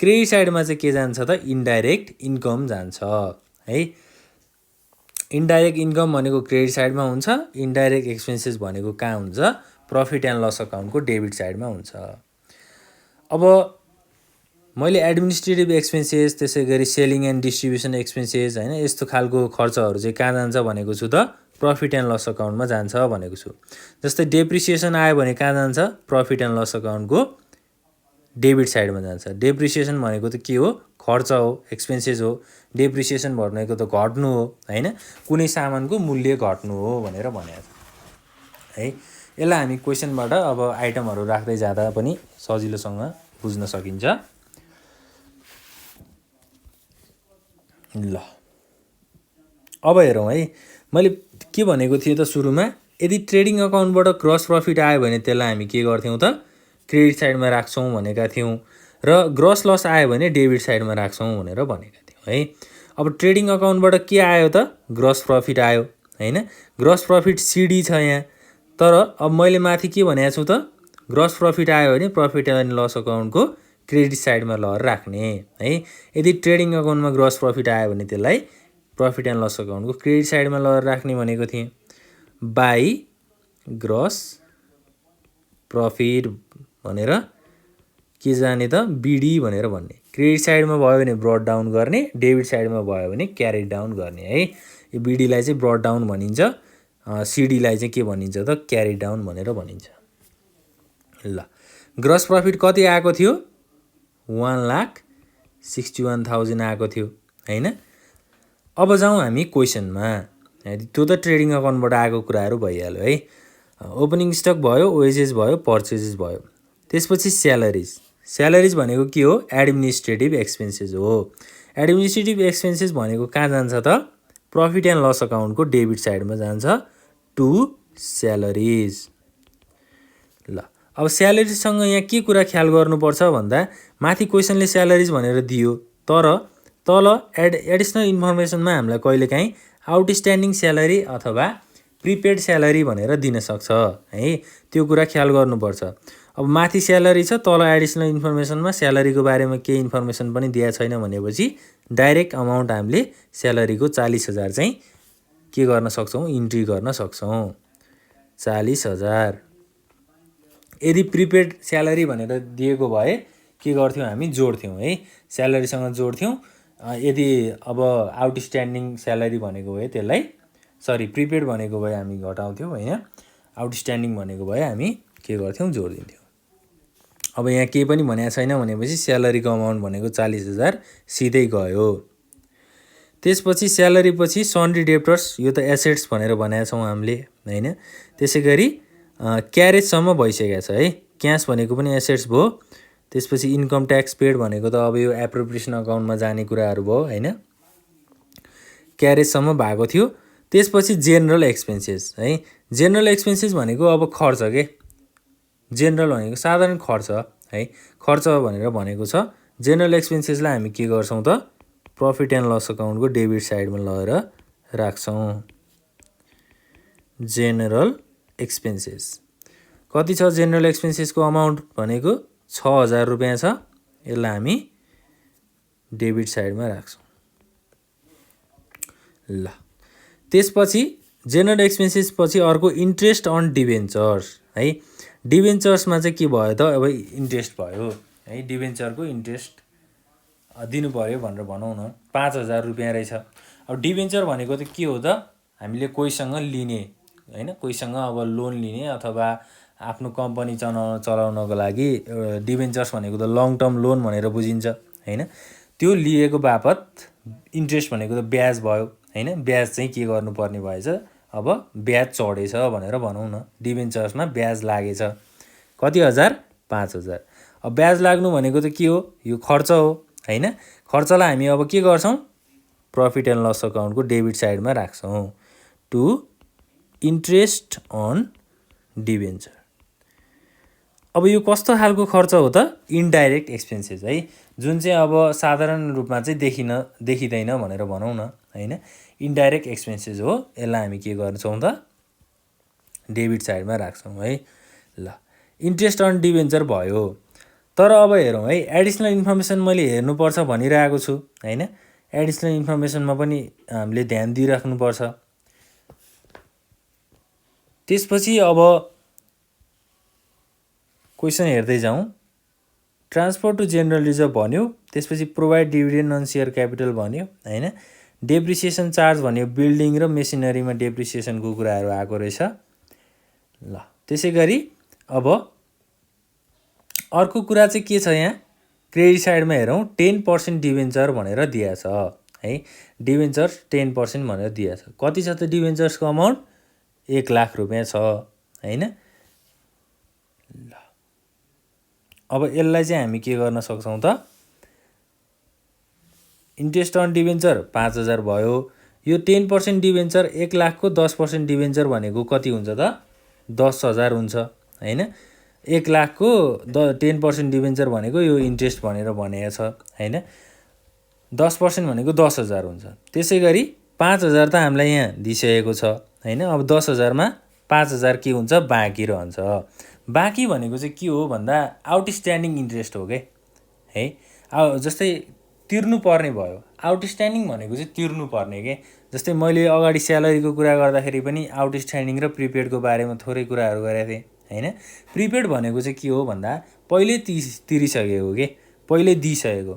क्रेडिट साइडमा चाहिँ के जान्छ त इन्डाइरेक्ट इन्कम जान्छ है। इन्डाइरेक्ट इन्कम भनेको क्रेडिट साइडमा हुन्छ, इन्डाइरेक्ट एक्सपेन्सेस भनेको कहाँ हुन्छ प्रफिट एन्ड लस अकाउन्टको डेबिट साइडमा हुन्छ। अब मैले एडमिनिस्ट्रेटिभ एक्सपेन्सेस त्यसै गरी सेलिङ एन्ड डिस्ट्रिब्युसन एक्सपेन्सेस हैन यस्तो खालको खर्चहरू चाहिँ कहाँ जान्छ भनेको छु त प्रफिट एन्ड लस अकाउन्टमा जान्छ भनेको छु। जस्तै डेप्रिसिएसन आयो भने कहाँ जान्छ प्रफिट एन्ड लस अकाउन्टको डेबिट साइडमा जान्छ। डेप्रिसिएसन भनेको त के हो खर्च हो एक्सपेन्सेस हो। डेप्रिसिएसन भनेको त घट्नु हो हैन कुनै सामानको मूल्य घट्नु हो भनेर भनेको छ है। यसलाई हामी क्वेसनबाट अब आइटमहरू राख्दै जाँदा पनि सजिलोसँग बुझ्न सकिन्छ। ल अब हेरौँ है, मैले के भनेको थिएँ त सुरुमा, यदि ट्रेडिङ अकाउन्टबाट ग्रस प्रफिट आयो भने त्यसलाई हामी के गर्थ्यौँ त क्रेडिट साइडमा राख्छौँ भनेका थियौँ, र ग्रस लस आयो भने डेबिट साइडमा राख्छौँ भनेर भनेका थियौँ है। अब ट्रेडिङ अकाउन्टबाट के आयो त ग्रस प्रफिट आयो हैन, ग्रस प्रफिट सिडी छ यहाँ, तर अब मैले माथि के भनेको छु त ग्रस प्रफिट आयो भने प्रफिट एन्ड लस अकाउन्टको क्रेडिट साइडमा लगेर राख्ने है। यदि ट्रेडिङ अकाउन्टमा ग्रस प्रफिट आयो भने त्यसलाई प्रफिट एन्ड लस अकाउन्टको क्रेडिट साइडमा लगेर राख्ने भनेको थिएँ। बाई ग्रस प्रफिट भनेर के जाने त बिडी भनेर भन्ने, क्रेडिट साइडमा भयो भने ब्रट डाउन गर्ने, डेबिट साइडमा भयो भने क्यारी डाउन गर्ने है। यो बिडीलाई चाहिँ ब्रट डाउन भनिन्छ, सिडीलाई चाहिँ के भनिन्छ त क्यारी डाउन भनेर भनिन्छ। ल ग्रस प्रफिट कति आएको थियो 1,61,000 आएको थियो हैन। अब जाउँ हामी क्वेसनमा, त्यो त ट्रेडिङ अकाउन्टबाट आएको कुराहरू भइहाल्यो है। ओपनिङ स्टक भयो, वेजेस भयो, पर्चेजेस भयो, त्यसपछि स्यालेरिज। स्यालेरिज भनेको के हो एडमिनिस्ट्रेटिभ एक्सपेन्सेस हो। एडमिनिस्ट्रेटिभ एक्सपेन्सेस भनेको कहाँ जान्छ त प्रफिट एन्ड लस अकाउन्टको डेबिट साइडमा जान्छ टु स्यालेरिज। ल अब स्यालेरिजसँग यहाँ के कुरा ख्याल गर्नुपर्छ भन्दा माथि क्वेसनले स्यालेरिज भनेर दियो, तर तल एडिसनल इन्फर्मेसनमा हामीलाई कहिलेकाहीँ आउटस्ट्यान्डिङ स्यालेरी अथवा प्रिपेड स्यालेरी भनेर दिन सक्छ है, त्यो कुरा ख्याल गर्नुपर्छ। अब माथि स्यालेरी छ, तल एडिसनल इन्फर्मेसनमा स्यालेरीको बारेमा केही इन्फर्मेसन पनि दिएको छैन भनेपछि डाइरेक्ट अमाउन्ट हामीले स्यालेरीको 40,000 चाहिँ के गर्न सक्छौँ इन्ट्री गर्न सक्छौँ 40,000। यदि प्रिपेड स्यालेरी भनेर दिएको भए के गर्थ्यौँ हामी जोड्थ्यौँ है, स्यालेरीसँग जोड्थ्यौँ। यदि अब आउटस्ट्यान्डिङ स्यालेरी भनेको भए त्यसलाई प्रिपेड भनेको भए हामी घटाउँथ्यौँ होइन, आउटस्ट्यान्डिङ भनेको भए हामी के गर्थ्यौँ जोडिदिन्थ्यौँ। अब यहाँ केही पनि भनेको छैन भनेपछि स्यालेरीको अमाउन्ट भनेको 40,000 सिधै गयो। त्यसपछि स्यालेरी पछि सन्ड्री डेप्टर्स, यो त एसेट्स भनेर भनेका छौँ हामीले होइन। त्यसै गरी क्यारेजसम्म भइसकेको छ है, क्यास भनेको पनि एसेट्स भयो। त्यसपछि इन्कम ट्याक्स पेड भनेको त अब यो एप्रोप्रिएसन अकाउन्टमा जाने कुराहरू भयो होइन, क्यारेजसम्म भएको थियो। त्यसपछि जेनरल एक्सपेन्सेस है, जेनरल एक्सपेन्सेस भनेको अब खर्च के, जेनरल भनेको साधारण खर्च है, खर्च भनेर भनेको छ। जेनरल एक्सपेन्सेसलाई हामी के गर्छौँ त प्रफिट एन्ड लस अकाउन्टको डेबिट साइडमा लगेर राख्छौँ। जेनरल एक्सपेन्सेस कति छ, जेनरल एक्सपेन्सेसको अमाउन्ट भनेको 6,000 रुपियाँ छ, यसलाई हामी डेबिट साइडमा राख्छौँ। ल त्यसपछि जेनरल एक्सपेन्सेस पछि अर्को इन्ट्रेस्ट अन डिभेन्चर्स है। डिभेन्चर्समा चाहिँ के भयो त अब इन्ट्रेस्ट भयो है, डिभेन्चरको इन्ट्रेस्ट दिनु पऱ्यो भनेर भनौँ न 5,000 रुपियाँ रहेछ। अब डिभेन्चर भनेको त के हो त हामीले कोहीसँग लिने होइन, कोहीसँग अब लोन लिने अथवा आफ्नो कम्पनी चलाउनको लागि डिभेन्चर्स भनेको त लङ टर्म लोन भनेर बुझिन्छ होइन। त्यो लिएको बापत इन्ट्रेस्ट भनेको त ब्याज भयो होइन, ब्याज चाहिँ के गर्नुपर्ने भएछ अब ब्याज चढेछ भनेर भनौँ न, डिभेन्चर्समा ब्याज लागेछ कति हजार 5,000। अब ब्याज लाग्नु भनेको त के हो यो खर्च हो होइन, खर्चलाई हामी अब के गर्छौँ प्रफिट एन्ड लस अकाउन्टको डेबिट साइडमा राख्छौँ टु इन्ट्रेस्ट अन डिभेन्चर। अब यो कस्तो खालको खर्च हो त इन्डाइरेक्ट एक्सपेन्सेस है, जुन चाहिँ अब साधारण रूपमा चाहिँ देखिँदैन भनेर भनौँ न होइन, इन्डाइरेक्ट एक्सपेन्सेस हो। यसलाई हामी के गर्छौँ त डेबिट साइडमा राख्छौँ है। ल इन्ट्रेस्ट अन डिभेन्चर भयो, तर अब हेरौँ है एडिसनल इन्फर्मेसन मैले हेर्नुपर्छ भनिरहेको छु होइन, एडिसनल इन्फर्मेसनमा पनि हामीले ध्यान दिइराख्नुपर्छ। त्यसपछि अब क्वेसन हेर्दै जाउँ, ट्रान्सफर टु जेनरल रिजर्भ भन्यो, त्यसपछि provide dividend on share capital भन्यो होइन, डेप्रिसिएसन चार्ज भन्यो, बिल्डिङ र मेसिनरीमा डेप्रिसिएसनको कुराहरू आएको रहेछ। ल त्यसै गरी अब अर्को कुरा चाहिँ के छ यहाँ क्रेडिट साइडमा हेरौँ 10% डिभेन्चर भनेर दिएको छ है, डिभेन्चर 10% भनेर दिएको छ। कति छ त डिभेन्चर्सको अमाउन्ट 1,00,000 रुपियाँ छ होइन। अब यसलाई चाहिँ हामी के गर्न सक्छौँ त इन्ट्रेस्ट अन डिभेन्चर 5000 भयो यो 10% डिभेन्चर 1 लाखको 10% डिभेन्चर भनेको कति हुन्छ त 10000 हुन्छ हैन 1 लाखको 10% डिभेन्चर भनेको यो इन्ट्रेस्ट भनेर भनेको छ हैन 10% भनेको 10000 हुन्छ त्यसै गरी 5000 त हामीलाई यहाँ दिइसकेको छ हैन अब 10000 मा 5000 के हुन्छ बाँकी रहन्छ बाँकी भनेको चाहिँ के हो भन्दा आउटस्ट्यान्डिङ इन्ट्रेस्ट हो के है जस्तै तिर्नु पर्ने भयो आउटस्ट्यान्डिङ भनेको चाहिँ तिर्नु पर्ने के जस्तै मैले अगाडि स्यालेरीको कुरा गर्दाखेरि पनि आउटस्ट्यान्डिङ र प्रिपेडको बारेमा थोरै कुराहरू गरेको थिएँ हैन प्रिपेड भनेको चाहिँ के हो भन्दा पहिले तिरिसकेको के पहिले दिइसकेको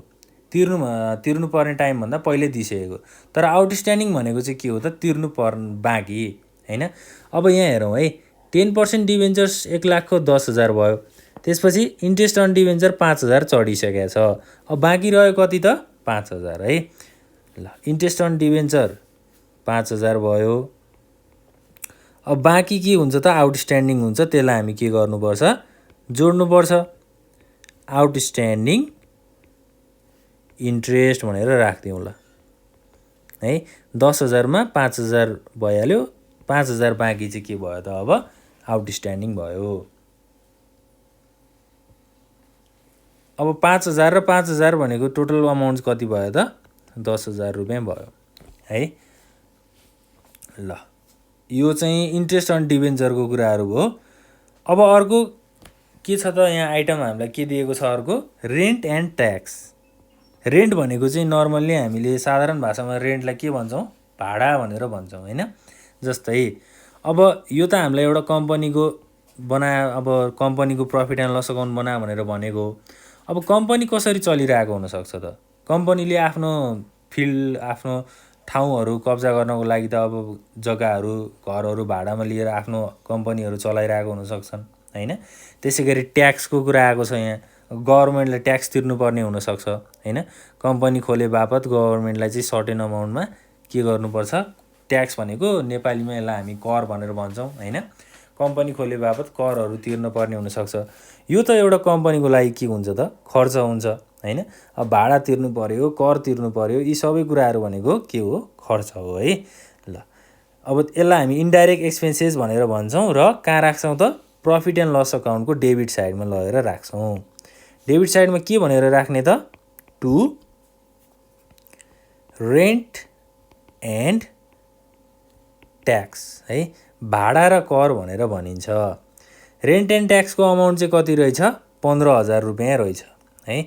तिर्नु पर्ने टाइम भन्दा पहिले दिइसकेको तर आउटस्ट्यान्डिङ भनेको चाहिँ के हो त तिर्नु पर्ने बाँकी हैन अब यहाँ हेरौँ है 10% डिभेन्चर्स 1 लाखको 10000 भयो त्यसपछि इन्ट्रेस्ट अन डिभेन्चर 5000 चढिसकेको छ अब बाँकी रह्यो कति त 5000 है ल इन्ट्रेस्ट अन डिभेन्चर 5000 भयो अब बाँकी के हुन्छ त आउटस्ट्यान्डिङ हुन्छ त्यसलाई हामी के गर्नुपर्छ जोड्नुपर्छ आउटस्ट्यान्डिङ इन्ट्रेस्ट भनेर राख्दिउँ ल है 10000 मा 5000 भइहाल्यो 5000 बाँकी चाहिँ के भयो त अब आउटस्ट्यान्डिङ भयो अब 5000 र 5000 भनेको टोटल अमाउन्ट कति भयो त 10000 रुपैयाँ भयो है ल यो चाहिँ इन्ट्रेस्ट अन डिभेन्चरको कुराहरू भयो अब अर्को के छ त यहाँ आइटम हामीलाई के दिएको छ अर्को रेन्ट एन्ड ट्याक्स रेन्ट भनेको चाहिँ नर्मल्ली हामीले साधारण भाषामा रेन्टलाई के भन्छौँ भाडा भनेर भन्छौँ हैन जस्तै अब यो त हामीलाई एउटा कम्पनीको अब कम्पनीको प्रफिट एन्ड लस अकाउन्ट बना भनेर भनेको अब कम्पनी कसरी चलिरहेको हुनसक्छ त कम्पनीले आफ्नो फिल्ड आफ्नो ठाउँहरू कब्जा गर्नको लागि त अब जग्गाहरू घरहरू भाडामा लिएर आफ्नो कम्पनीहरू चलाइरहेको हुनसक्छन् हैन त्यसै गरी ट्याक्सको कुरा आएको छ यहाँ गभर्नमेन्टले ट्याक्स तिर्नुपर्ने हुनसक्छ हैन कम्पनी खोले बापत गभर्नमेन्टलाई चाहिँ सर्टेन अमाउन्टमा के गर्नुपर्छ ट्याक्स भनेको नेपालीमा यसलाई हामी कर भनेर भन्छौँ हैन कम्पनी खोले बापत करहरू तिर्न पर्ने हुनसक्छ यो त एउटा कम्पनीको लागि के हुन्छ त खर्च हुन्छ हैन अब भाडा तिर्नु पर्यो कर तिर्नु पर्यो यी सबै कुराहरू भनेको के हो खर्च हो है ल अब यसलाई हामी इन्डाइरेक्ट एक्सपेन्सेस भनेर भन्छौँ र कहाँ राख्छौँ त प्रफिट एन्ड लस अकाउन्टको डेबिट साइडमा लगेर राख्छौँ डेबिट साइडमा के भनेर राख्ने त टु रेन्ट एन्ड ट्याक्स है भाडा र कर भनेर भनिन्छ रेन्ट एन्ड ट्याक्सको अमाउन्ट चाहिँ कति रहेछ 15000 रुपैयाँ रहेछ है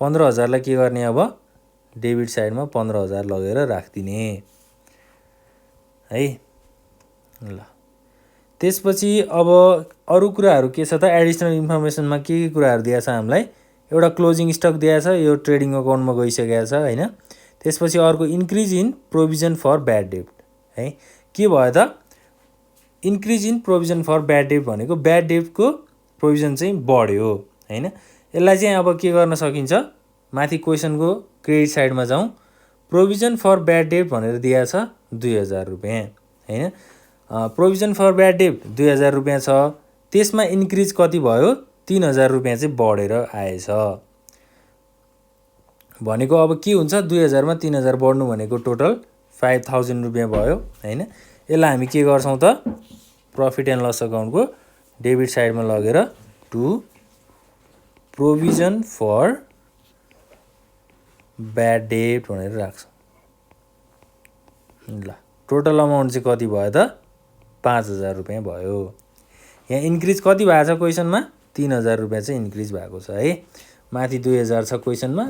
15000 लाई के गर्ने अब डेबिट साइडमा 15000 लगेर राख्दिने है ल त्यसपछि अब अरु कुराहरू के छ त एडिसनल इन्फर्मेसनमा के कुराहरू दिएको छ हामीलाई एउटा क्लोजिङ स्टक दिएको छ यो ट्रेडिङ अकाउन्टमा गइसकेको छ हैन त्यसपछि अर्को increase in provision for bad debt है के भयो त increase in provision for bad debt भनेको ब्याड डेटको प्रोभिजन चाहिँ बढ्यो हैन यसलाई चाहिँ अब के गर्न सकिन्छ माथि क्वेशनको क्रेडिट साइडमा जाउँ प्रोभिजन फर ब्याड डेट भनेर दिएको छ 2000 रुपैयाँ हैन प्रोभिजन फर ब्याड डेट 2000 रुपैयाँ छ त्यसमा इन्क्रिज कति भयो 3000 रुपैयाँ चाहिँ बढेर आएछ भनेको अब के हुन्छ 2000 मा 3000 बढ्नु भनेको टोटल 5000 रुपैयाँ भयो हैन यसलाई हामी के गर्छौं त प्रफिट एन्ड लस अकाउन्टको डेबिट साइडमा लगेर to provision for bad debt भनेर राख्छौं ल टोटल अमाउन्ट चाहिँ कति भयो त 5000 रुपैयाँ भयो यहाँ इन्क्रिज कति भएको छ क्वेशनमा 3000 रुपैयाँ चाहिँ इन्क्रिज भएको छ है माथि 2000 छ क्वेशनमा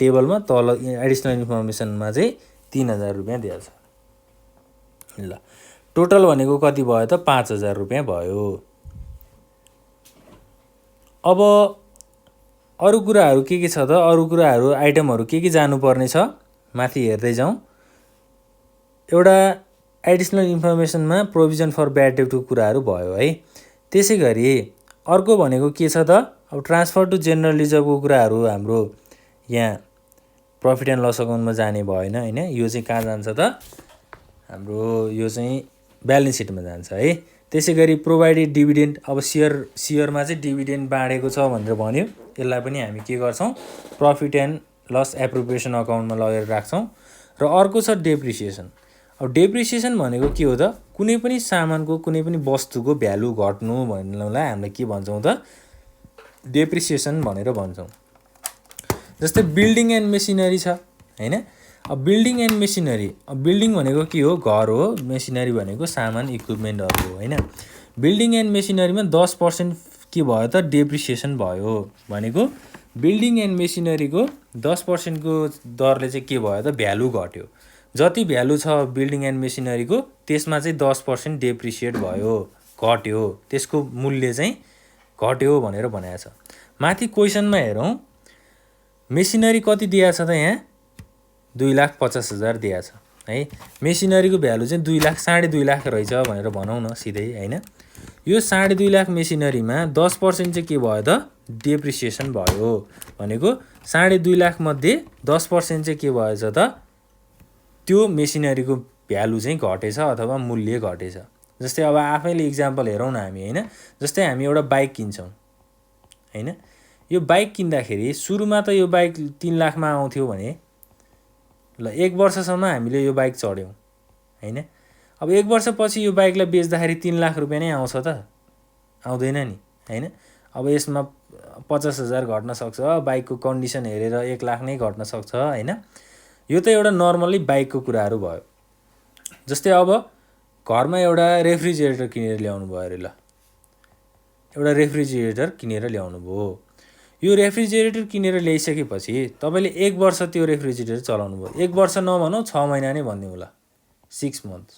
टेबलमा तल एडिसनल इन्फर्मेसनमा चाहिँ 3000 रुपैयाँ दिएको छ ल टोटल भनेको कति भयो त 5000 रुपैयाँ भयो अब अरु कुराहरू के छ त अरु कुराहरू आइटमहरू के जानुपर्ने छ माथि हेर्दै जाउँ एउटा एडिसनल इन्फर्मेसनमा प्रोभिजन फर ब्याड डेटको कुराहरू भयो है त्यसैगरी अर्को भनेको के छ त अब ट्रान्सफर टु जेनरल रिजर्भको कुराहरू हाम्रो यहाँ प्रफिट एन्ड लस अकाउन्टमा जाने भएन हैन यो चाहिँ कहाँ जान्छ त हाम्रो यो चाहिँ ब्यालेन्स सिटमा जान्छ है त्यसैगरी प्रोभाइडेड डिभिडेन्ड, अब सेयरमा चाहिँ डिभिडेन्ड बाँडेको छ भनेर भन्यो, यसलाई पनि हामी के गर्छौँ प्रफिट एन्ड लस एप्रोप्रिएसन अकाउन्टमा लगेर राख्छौँ। र अर्को छ डेप्रिसिएसन। अब डेप्रिसिएसन भनेको के हो त, कुनै पनि सामानको कुनै पनि वस्तुको भ्यालु घट्नु भन्नुलाई हामीले के भन्छौँ त डेप्रिसिएसन भनेर भन्छौँ। जस्तै बिल्डिङ एन्ड मेसिनरी छ हैन। अब बिल्डिङ एन्ड मेसिनरी, अब बिल्डिङ भनेको के हो घर हो, मेसिनरी भनेको सामान इक्विपमेन्टहरू हो हैन। बिल्डिङ एन्ड मेसिनरीमा 10% के भयो त डेप्रिसिएसन भयो भनेको बिल्डिङ एन्ड मेसिनरीको 10% को दरले चाहिँ के भयो त भ्यालु घट्यो। जति भ्यालु छ बिल्डिङ एन्ड मेसिनरीको त्यसमा चाहिँ 10% डेप्रिसिएट भयो, घट्यो, त्यसको मूल्य चाहिँ घट्यो भनेर भनेको छ। माथि क्वेसनमा हेरौँ मेसिनरी कति दिएको छ त यहाँ 2,50,000 दिएको छ है। मेसिनरीको भ्यालु चाहिँ 2,00,000 2.5 लाख रहेछ भनेर भनौँ न सिधै हैन। यो 2.5 लाख मेसिनरीमा 10% चाहिँ के भयो त डेप्रिसिएसन भयो भनेको 2.5 लाख मध्ये 10% चाहिँ के भएछ त त्यो मेसिनरीको भ्यालु चाहिँ घटेछ अथवा मूल्य घटेछ। जस्तै अब आफैले इक्जाम्पल हेरौँ न हामी हैन। जस्तै हामी एउटा बाइक किन्छौँ हैन। यो बाइक किन्दाखेरि सुरुमा त यो बाइक 3 लाखमा आउँथ्यो भने ल 1 वर्षसम्म हामीले यो बाइक चढ्यौँ हैन। अब 1 वर्षपछि यो बाइकलाई बेच्दाखेरि 3 लाख रुपैयाँ नै आउँछ त आउँदैन नि हैन। अब यसमा 50,000 घट्न सक्छ, बाइकको कन्डिसन हेरेर 1 लाख नै घट्न सक्छ हैन। यो त एउटा नर्मली बाइकको कुराहरू भयो। जस्तै अब घरमा एउटा रेफ्रिजरेटर किनेर ल्याउनु भयो अरे, ल एउटा रेफ्रिजरेटर किनेर ल्याउनु भयो। यो रेफ्रिजरेटर किनेर ल्याइसकेपछि तपाईँले 1 वर्ष त्यो रेफ्रिजरेटर चलाउनु भयो। 1 वर्ष नभनौँ 6 महिना नै भनिदिउँ ल, 6 मन्थ्स।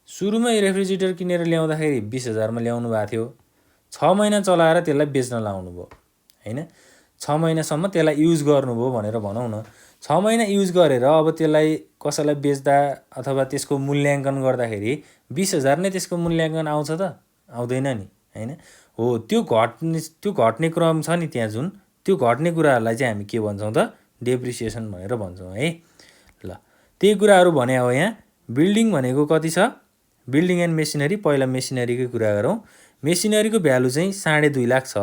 सुरुमा यो रेफ्रिजरेटर किनेर ल्याउँदाखेरि 20,000 मा ल्याउनु भएको थियो। 6 महिना चलाएर त्यसलाई बेच्न लाउनु भयो हैन। 6 महिनासम्म त्यसलाई युज गर्नुभयो भनेर भनौँ न। 6 महिना युज गरेर अब त्यसलाई कसैलाई बेच्दा अथवा त्यसको मूल्याङ्कन गर्दाखेरि 20,000 नै त्यसको मूल्याङ्कन आउँछ त आउँदैन नि हैन। हो त्यो घट्ने क्रम छ नि त्यहाँ जुन त्यो घट्ने कुराहरूलाई चाहिँ हामी के भन्छौँ त डेप्रिसिएसन भनेर भन्छौँ है। ल त्यही कुराहरू भने हो यहाँ। बिल्डिङ भनेको कति छ, बिल्डिङ एन्ड मेसिनरी, पहिला मेसिनरीकै कुरा गरौँ। मेसिनरीको भ्यालु चाहिँ 2.5 लाख छ।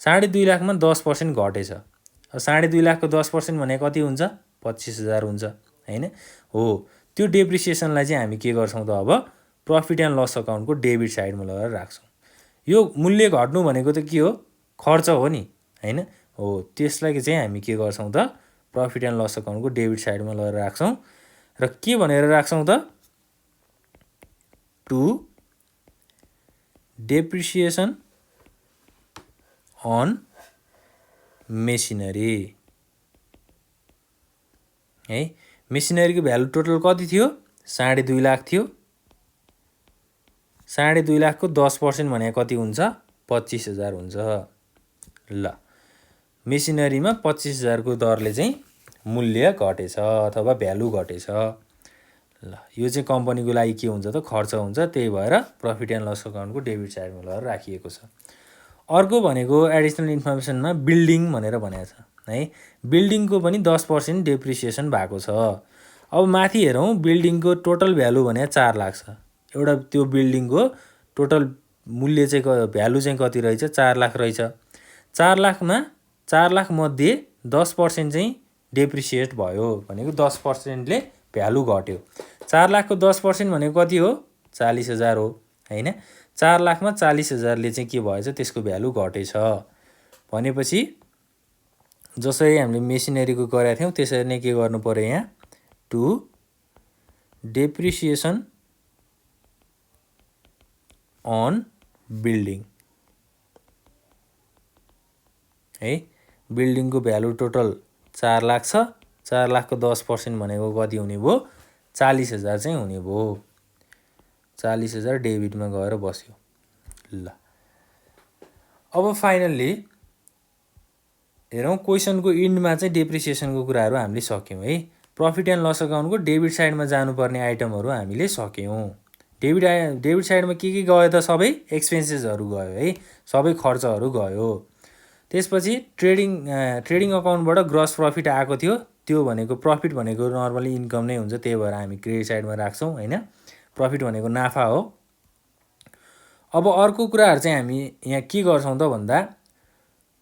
2.5 लाखमा 10% घटेछ। अब 2.5 लाखको 10% भने कति हुन्छ 25,000 हुन्छ हैन। हो त्यो डेप्रिसिएसनलाई चाहिँ हामी के गर्छौँ त अब प्रफिट एन्ड लस अकाउन्टको डेबिट साइडमा लगेर राख्छौँ। यो मूल्य घट्नु भनेको त के हो खर्च हो नि हैन। हो त्यसलाई चाहिँ हामी के गर्छौँ त प्रफिट एन्ड लस अकाउन्टको डेबिट साइडमा लगेर राख्छौँ। र के भनेर राख्छौँ त टु डेप्रिसिएसन अन मेसिनरी है। मेसिनरीको भ्यालु टोटल कति थियो 2.5 लाख थियो। 2.5 लाखको 10% भने कति हुन्छ 25,000 हुन्छ। ल मेसिनरीमा 25,000 को दरले चाहिँ मूल्य घटेछ अथवा भ्यालु घटेछ। ल यो चाहिँ कम्पनीको लागि के हुन्छ त खर्च हुन्छ, त्यही भएर प्रफिट एन्ड लस अकाउन्टको डेबिट साइडमा लगेर राखिएको छ। अर्को भनेको एडिसनल इन्फर्मेसनमा बिल्डिङ भनेर भनेको छ है। बिल्डिङको पनि 10% डेप्रिसिएसन भएको छ। अब माथि हेरौँ बिल्डिङको टोटल भ्यालु भने 4 लाख छ। एउटा त्यो बिल्डिङको टोटल मूल्य चाहिँ भ्यालु चाहिँ कति रहेछ 4 लाख रहेछ। 4 लाखमा 4 लाख मध्ये 10% चाहिँ डेप्रिसिएट भयो भनेको 10%ले भ्यालु घट्यो। 4 लाखको 10% भनेको कति हो 40,000 हो हैन। 4 लाखमा 40,000ले चाहिँ के भएछ त्यसको भ्यालु घटेछ भनेपछि जसरी हामीले मेसिनरीको गरेका थियौँ त्यसरी नै के गर्नु पर्यो यहाँ टु डेप्रिसिएसन अन बिल्डिङ है। बिल्डिङको भ्यालु टोटल 4 लाख छ। 4 लाखको 10% भनेको कति हुने भयो 40,000 चाहिँ हुने भयो। 40,000 डेबिटमा गएर बस्यो। ल अब फाइनल्ली हेरौँ क्वेसनको इन्डमा चाहिँ डेप्रिसिएसनको कुराहरू हामीले सक्यौँ है। प्रफिट एन्ड लस अकाउन्टको डेबिट साइडमा जानुपर्ने आइटमहरू हामीले सक्यौँ। डेबिट साइडमा के गयो त सबै एक्सपेन्सेसहरू गयो है, सबै खर्चहरू गयो। त्यसपछि ट्रेडिङ अकाउन्टबाट ग्रस प्रफिट आएको थियो, त्यो भनेको प्रफिट भनेको नर्मली इन्कम नै हुन्छ, त्यही भएर हामी क्रेडिट साइडमा राख्छौँ हैन। प्रफिट भनेको नाफा हो। अब अर्को कुराहरू चाहिँ हामी यहाँ के गर्छौँ त भन्दा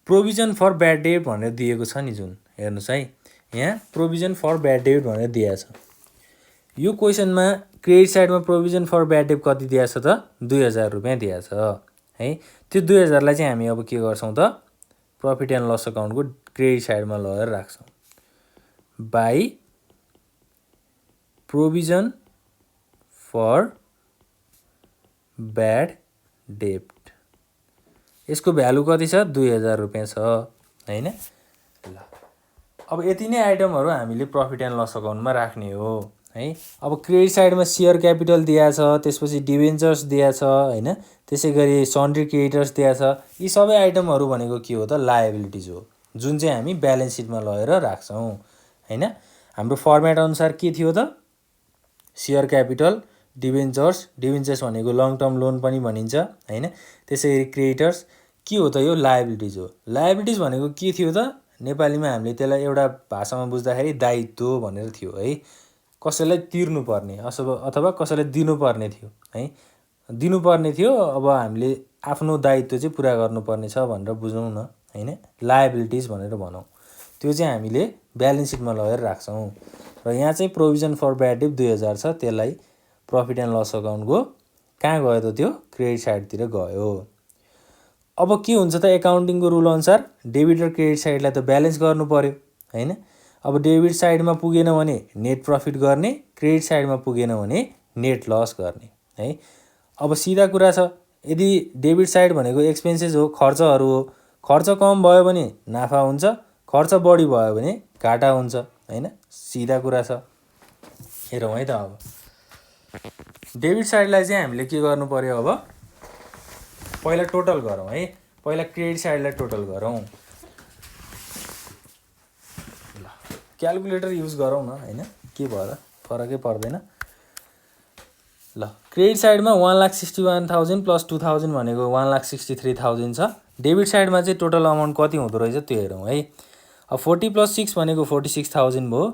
प्रोभिजन फर ब्याड डेट भनेर दिएको छ नि, जुन हेर्नुहोस् है यहाँ प्रोभिजन फर ब्याड डेट भनेर दिएको छ। यो क्वेसनमा क्रेडिट साइडमा प्रोभिजन फर ब्याड डेट कति दिएको छ त 2000 रुपियाँ दिएको छ है। त्यो 2000 लाई चाहिँ हामी अब के गर्छौँ त प्रफिट एन्ड लस अकाउन्टको क्रेडिट साइडमा लगेर राख्छौँ by provision for bad debt. यसको भ्यालु कति छ 2000 रुपियाँ छ हैन। ल अब यति नै आइटमहरू हामीले प्रफिट एन्ड लस अकाउन्टमा राख्ने हो है। अब क्रेडिट साइडमा सेयर क्यापिटल दिएको छ, त्यसपछि डिबेन्चर्स दिएको छ हैन, त्यसैगरी सन्ड्री क्रेडिटर्स दिएको छ। यी सबै आइटमहरू भनेको के हो त लायबिलिटिज हो, जुन चाहिँ हामी ब्यालेन्स सिटमा लगेर राख्छौँ हैन। हाम्रो फर्मेट अनुसार के थियो त सेयर क्यापिटल, डिबेन्चर्स भनेको लङ टर्म लोन पनि भनिन्छ हैन, त्यसैगरी क्रेडिटर्स के हो त यो लायबिलिटिज हो। लायबिलिटिज भनेको के थियो त नेपालीमा हामीले त्यसलाई एउटा भाषामा बुझ्दाखेरि दायित्व भनेर थियो है, कसैलाई तिर्नुपर्ने अथवा कसैलाई दिनुपर्ने थियो है, दिनुपर्ने थियो। अब हामीले आफ्नो दायित्व चाहिँ पुरा गर्नुपर्ने छ भनेर बुझौँ न हैन, लायबिलिटिज भनेर भनौँ। त्यो चाहिँ हामीले ब्यालेन्स सिटमा लगेर राख्छौँ र यहाँ चाहिँ प्रोभिजन फर ब्याड डेट 2000 छ, त्यसलाई प्रफिट एन्ड लस अकाउन्टको कहाँ गयो त त्यो क्रेडिट साइडतिर गयो। अब के हुन्छ त एकाउन्टिङको रुल अनुसार डेबिट र क्रेडिट साइडलाई त ब्यालेन्स गर्नु पर्यो हैन। अब डेबिट साइडमा पुगेन भने नेट प्रफिट गर्ने, क्रेडिट साइडमा पुगेन भने नेट लस गर्ने है। अब सिधा कुरा छ, यदि डेबिट साइड भनेको एक्सपेन्सेस हो, खर्चहरू हो, खर्च कम भयो भने नाफा हुन्छ, खर्च बढी भयो भने घाटा हुन्छ हैन, सिधा कुरा छ। हेरौँ है त अब डेबिट साइडलाई चाहिँ हामीले के गर्नु पर्यो, अब पहिला टोटल गरौँ है। पहिला क्रेडिट साइडलाई टोटल गरौँ। ल क्याल्कुलेटर युज गरौँ न हैन, के भयो र फरकै पर्दैन। ल क्रेडिट साइडमा 1,61,000 प्लस 2000 भनेको 1,63,000 छ। डेबिट साइडमा चाहिँ टोटल अमाउन्ट कति हुँदो रहेछ त्यो हेरौँ है। अब 40 प्लस 6 भनेको 46,000 भयो,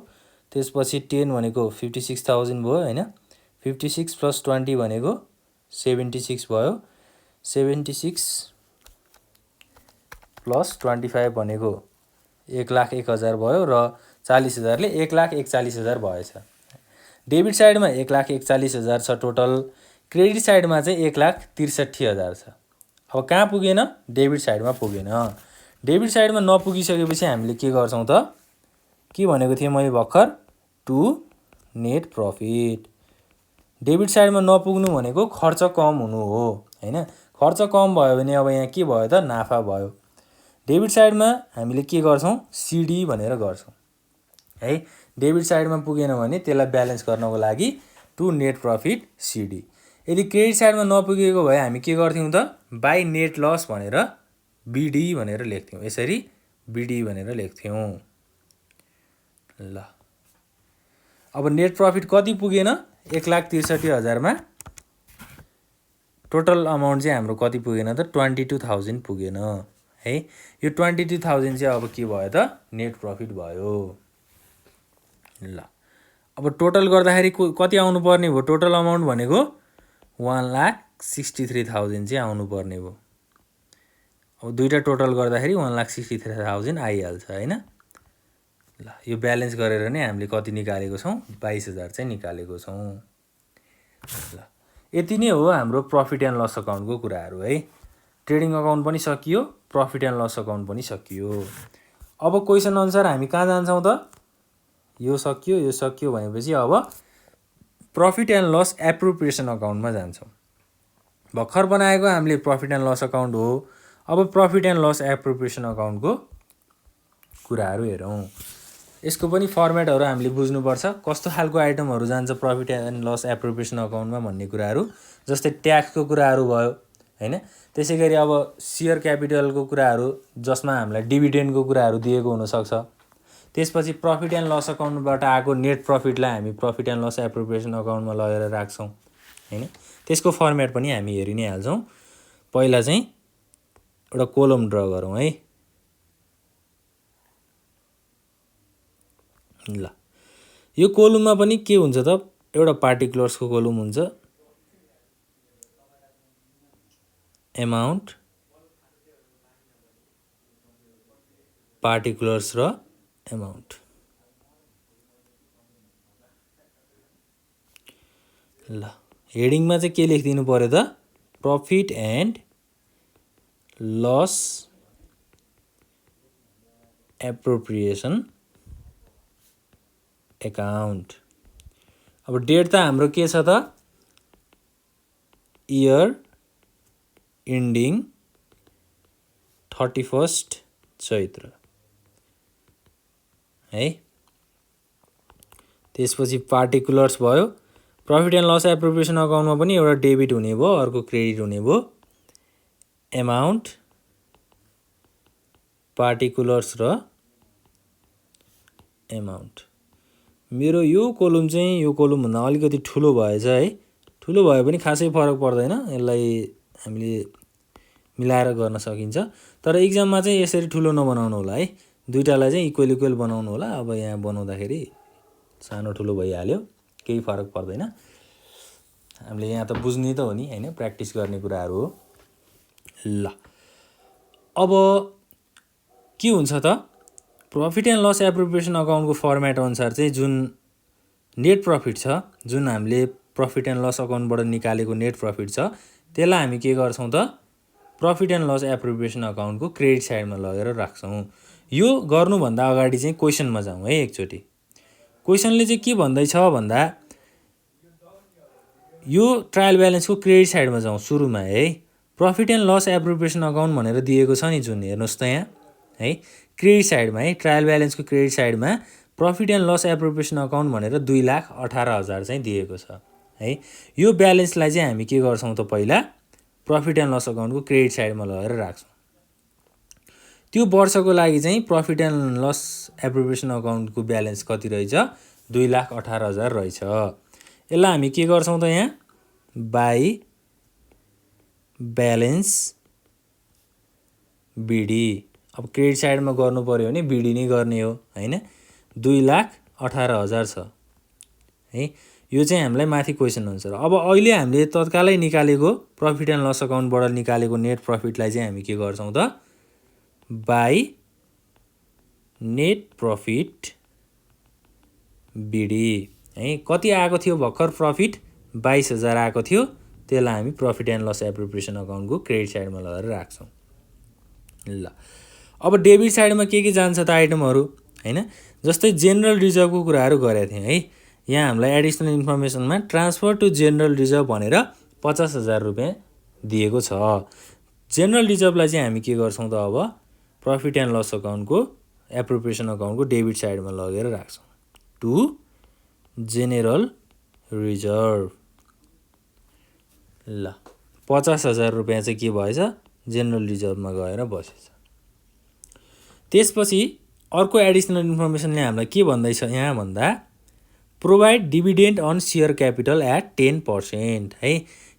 त्यसपछि 10 भनेको 56,000 भयो हैन, 56 प्लस 20 भनेको 76 भयो, 76 प्लस 25 भनेको 1,01,000 भयो र 40,000 ले 1,41,000 भएछ। डेबिट साइडमा 1,41,000 छ टोटल, क्रेडिट साइडमा चाहिँ 1,63,000 छ। अब कहाँ पुगेन डेबिट साइडमा पुगेन। डेबिट साइडमा नपुगिसकेपछि हामीले के गर्छौँ त के भनेको थिएँ मैले भर्खर टु नेट प्रफिट। डेबिट साइडमा नपुग्नु भनेको खर्च कम हुनु हो हैन, खर्च कम भयो भने अब यहाँ के भयो त नाफा भयो। डेबिट साइडमा हामीले के गर्छौँ सिडी भनेर गर्छौँ है। डेबिट साइडमा पुगेन भने त्यसलाई ब्यालेन्स गर्नको लागि टु नेट प्रफिट सिडी। यदि क्रेडिट साइडमा नपुगेको भए हामी के गर्थ्यौँ त बाई नेट लस भनेर बिडी भनेर लेख्थ्यौँ, यसरी बिडी भनेर लेख्थ्यौँ। ल अब नेट प्रफिट कति पुगेन 1,63,000 मा टोटल अमाउन्ट चाहिँ हाम्रो कति पुगेन त 22,000 पुगेन है। यो 22,000 चाहिँ अब के भयो त नेट प्रफिट भयो। ल अब टोटल गर्दाखेरि कति आउनु पर्ने भयो, टोटल अमाउन्ट भनेको 1,63,000 चाहिँ आउनु पर्ने भयो। अब दुईटा टोटल गर्दाखेरि 1,63,000 आइहाल्छ हैन। ल यो ब्यालेन्स गरेर नै हामीले कति निकालेको छौँ 22,000 चाहिँ निकालेको छौँ। ल यति नै हो हाम्रो प्रफिट एन्ड लस अकाउन्टको कुराहरू है। ट्रेडिङ अकाउन्ट पनि सकियो, प्रफिट एन्ड लस अकाउन्ट पनि सकियो। अब क्वेसन अनुसार हामी कहाँ जान्छौँ त, यो सकियो भनेपछि अब प्रफिट एन्ड लस एप्रोप्रिएसन अकाउन्टमा जान्छौँ। भर्खर बनाएको हामीले प्रफिट एन्ड लस अकाउन्ट हो। अब प्रफिट एन्ड लस एप्रोप्रिएसन अकाउन्टको कुराहरू हेरौँ। यसको पनि फर्मेटहरू हामीले बुझ्नुपर्छ, कस्तो खालको आइटमहरू जान्छ प्रफिट एन्ड लस एप्रोप्रिएसन अकाउन्टमा भन्ने कुराहरू। जस्तै ट्याक्सको कुराहरू भयो हैन, त्यसैगरी अब सेयर क्यापिटलको कुराहरू जसमा हामीलाई डिभिडेन्डको कुराहरू दिएको हुनसक्छ। त्यसपछि प्रफिट एन्ड लस अकाउन्टबाट आएको नेट प्रफिटलाई हामी प्रफिट एन्ड लस एप्रोप्रिएसन अकाउन्टमा लगेर राख्छौँ हैन। त्यसको फर्मेट पनि हामी हेरि नै हाल्छौँ। पहिला चाहिँ एउटा कोलम ड्र गरौँ है। ल यो कोलममा पनि के हुन्छ त एउटा पार्टिकुलर्सको कोलम हुन्छ, एमाउन्ट पार्टिकुलर्स र एमाउन्ट। ल हेडिङमा चाहिँ के लेखिदिनु पर्यो त profit and loss appropriation account. अब डेट त हाम्रो के छ त इयर इन्डिङ 31 चैत्र है। त्यसपछि पार्टिकुलर्स भयो। प्रफिट एन्ड लस एप्रोप्रिएसन अकाउन्टमा पनि एउटा डेबिट हुने भयो, अर्को क्रेडिट हुने भयो। एमाउन्ट पार्टिकुलर्स र एमाउन्ट। मेरो यो कोलम चाहिँ यो कोलमभन्दा अलिकति ठुलो भएछ है। ठुलो भए पनि खासै फरक पर्दैन, यसलाई हामीले मिलाएर गर्न सकिन्छ। तर इक्जाममा चाहिँ यसरी ठुलो नबनाउनु होला है, दुईटालाई चाहिँ इक्वल इक्वल बनाउनु होला। अब यहाँ बनाउँदाखेरि सानो ठुलो भइहाल्यो, केही फरक पर्दैन। हामीले यहाँ त बुझ्ने त हो नि हैन, प्र्याक्टिस गर्ने कुराहरू हो। ल अब के हुन्छ त प्रफिट एन्ड लस एप्रोप्रिएसन अकाउन्टको फर्मेट अनुसार चाहिँ जुन नेट प्रफिट छ, जुन हामीले प्रफिट एन्ड लस अकाउन्टबाट निकालेको नेट प्रफिट छ, त्यसलाई हामी के गर्छौँ त प्रफिट एन्ड लस एप्रोप्रिएसन अकाउन्टको क्रेडिट साइडमा लगेर राख्छौँ। यो गर्नुभन्दा अगाडि चाहिँ क्वेसनमा जाउँ है एकचोटि। क्वेसनले चाहिँ के भन्दैछ भन्दा यो ट्रायल ब्यालेन्सको क्रेडिट साइडमा जाउँ सुरुमा है। Profit and loss appropriation account भनेर दिएको छ नि जुन, हेर्नुहोस् त यहाँ है क्रेडिट साइडमा है, ट्रायल ब्यालेन्सको क्रेडिट साइडमा profit and loss appropriation account भनेर 2,18,000 चाहिँ दिएको छ है। यो ब्यालेन्सलाई चाहिँ हामी के गर्छौँ त पहिला प्रफिट एन्ड लस अकाउन्टको क्रेडिट साइडमा लगेर राख्छौँ। त्यो वर्षको लागि चाहिँ प्रफिट एन्ड लस एप्रोप्रिएसन अकाउन्टको ब्यालेन्स कति रहेछ 2,18,000 रहेछ। यसलाई हामी के गर्छौँ त यहाँ बाई ब्यालेन्स बिडी। अब क्रेडिट साइडमा गर्नु पर्यो भने बिडी नै गर्ने हो हैन। 2,18,000 छ है। यो चाहिँ हामीलाई माथि क्वेसन अनुसार। अब अहिले हामीले तत्कालै निकालेको प्रफिट एन्ड लस अकाउन्टबाट निकालेको नेट प्रफिटलाई चाहिँ हामी के गर्छौँ त बाई नेट प्रफिट बिडी है। कति आएको थियो भर्खर प्रफिट 22,000 आएको थियो, त्यसलाई हामी प्रफिट एन्ड लस एप्रोप्रिएसन अकाउन्टको क्रेडिट साइडमा लगेर राख्छौँ। ल अब डेबिट साइडमा के जान्छ त आइटमहरू हैन। जस्तै जेनरल रिजर्भको कुराहरू गरेका थियौँ है। यहाँ हामीलाई एडिसनल इन्फर्मेसनमा ट्रान्सफर टु जेनरल रिजर्भ भनेर 50,000 रुपियाँ दिएको छ। जेनरल रिजर्भलाई चाहिँ हामी के गर्छौँ त अब प्रफिट एन्ड लस अकाउन्टको एप्रोप्रिएसन अकाउन्टको डेबिट साइडमा लगेर राख्छौँ टु जेनरल रिजर्भ। ल 50,000 रुपियाँ चाहिँ के भएछ जेनरल रिजर्भमा गएर बसेछ। त्यसपछि अर्को एडिसनल इन्फर्मेसनले हामीलाई के भन्दैछ यहाँ भन्दा provide dividend on share capital at 10% है।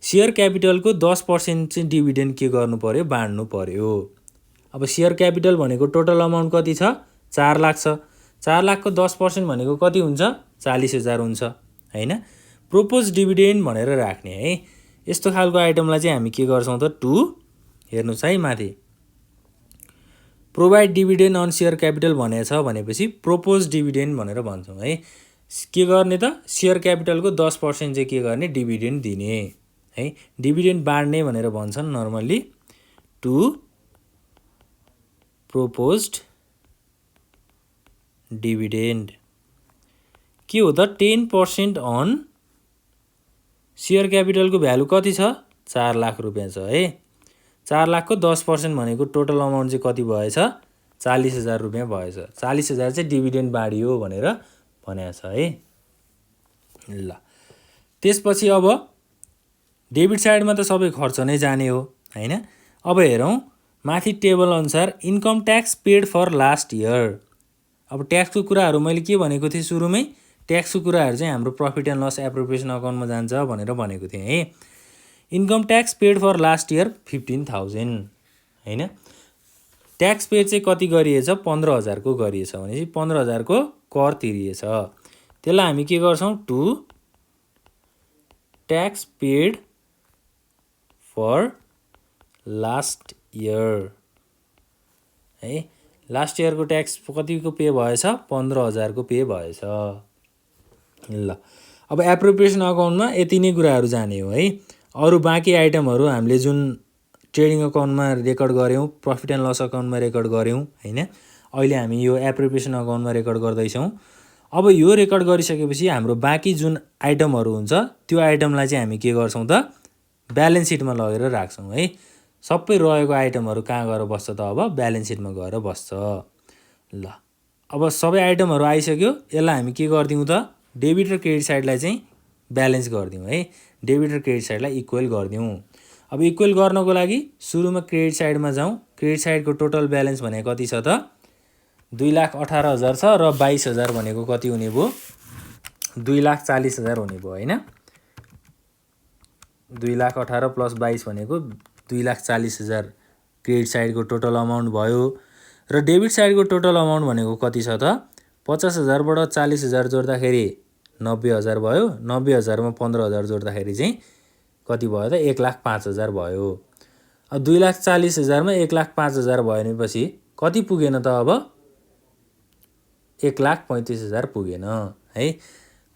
सेयर क्यापिटलको 10% चाहिँ डिभिडेन्ड के गर्नु पर्यो बाँड्नु पर्यो। अब सेयर क्यापिटल भनेको टोटल अमाउन्ट कति छ 4 लाख छ। 4 लाखको 10% भनेको कति हुन्छ 40,000 हुन्छ हैन। प्रोपोज डिभिडेन्ड भनेर राख्ने है। यस्तो खालको आइटमलाई चाहिँ हामी के गर्छौँ त टु हेर्नुहोस् है माथि provide dividend on share capital भनेको छ भनेपछि प्रोपोज डिभिडेन्ड भनेर भन्छौँ है। के गर्ने त सेयर क्यापिटलको 10% चाहिँ के गर्ने डिभिडेन्ड दिने है। डिभिडेन्ड बाँड्ने भनेर भन्छन् नर्मल्ली टु प्रोपोज्ड डिभिडेन्ड। के हो त 10% अन सेयर क्यापिटलको भ्यालु कति छ 4 लाख रुपियाँ छ है। 4 लाखको 10% भनेको टोटल अमाउन्ट चाहिँ कति भएछ 40,000 रुपियाँ भएछ। 40,000 चाहिँ डिभिडेन्ड बाँडियो भनेर भनेको छ है। ल त्यसपछि अब डेबिट साइडमा त सबै खर्च नै जाने हो हैन। अब हेरौँ माथि टेबल अनुसार income tax paid for last year. अब ट्याक्सको कुराहरू मैले के भनेको थिएँ सुरुमै ट्याक्सको कुराहरू चाहिँ हाम्रो प्रफिट एन्ड लस एप्रोप्रिएसन अकाउन्टमा जान्छ भनेर भनेको थिएँ है। Income tax paid for last year 15,000 हैन। ट्याक्स पेड चाहिँ कति गरिएछ 15,000 को गरिएछ भनेपछि 15,000 को कर तिरिएछ। त्यसलाई हामी के गर्छौँ to tax paid for last year है। लास्ट इयरको ट्याक्स कतिको पे भएछ 15,000 को पे भएछ। ल अब एप्रोप्रिएसन अकाउन्टमा यति नै कुराहरू जाने हो है। अरू बाँकी आइटमहरू हामीले जुन ट्रेडिङ अकाउन्टमा रेकर्ड गऱ्यौँ, प्रफिट एन्ड लस अकाउन्टमा रेकर्ड गऱ्यौँ हैन, अहिले हामी यो एप्रोप्रिएसन अकाउन्टमा रेकर्ड गर्दैछौँ। अब यो रेकर्ड गरिसकेपछि हाम्रो बाँकी जुन आइटमहरू हुन्छ त्यो आइटमलाई चाहिँ हामी के गर्छौँ त ब्यालेन्स सिटमा लगेर राख्छौँ है। सबै रहेको आइटमहरू कहाँ गएर बस्छ त अब ब्यालेन्स सिटमा गएर बस्छ। ल अब सबै आइटमहरू आइसक्यो, यसलाई हामी के गरिदिउँ त डेबिट र क्रेडिट साइडलाई चाहिँ ब्यालेन्स गरिदिउँ है। डेबिट र क्रेडिट साइडलाई इक्वल गरिदिउँ। अब इक्वल गर्नको लागि सुरुमा क्रेडिट साइडमा जाउँ। क्रेडिट साइडको टोटल ब्यालेन्स भनेको कति छ त 2,18,000 छ र 22,000 भनेको कति हुने भयो 2,40,000 हुने भयो हैन। 2,18,000 प्लस 22 भनेको 2,40,000 क्रेडिट साइडको टोटल अमाउन्ट भयो। र डेबिट साइडको टोटल अमाउन्ट भनेको कति छ त 50,000 बाट 40,000 जोड्दाखेरि 90,000 भयो। 90,000 मा 15,000 जोड्दाखेरि चाहिँ कति भयो त 1,05,000 भयो। अब 2,40,000 मा 1,05,000 भयो भनेपछि कति पुगेन त अब 1,35,000 पुगेन है।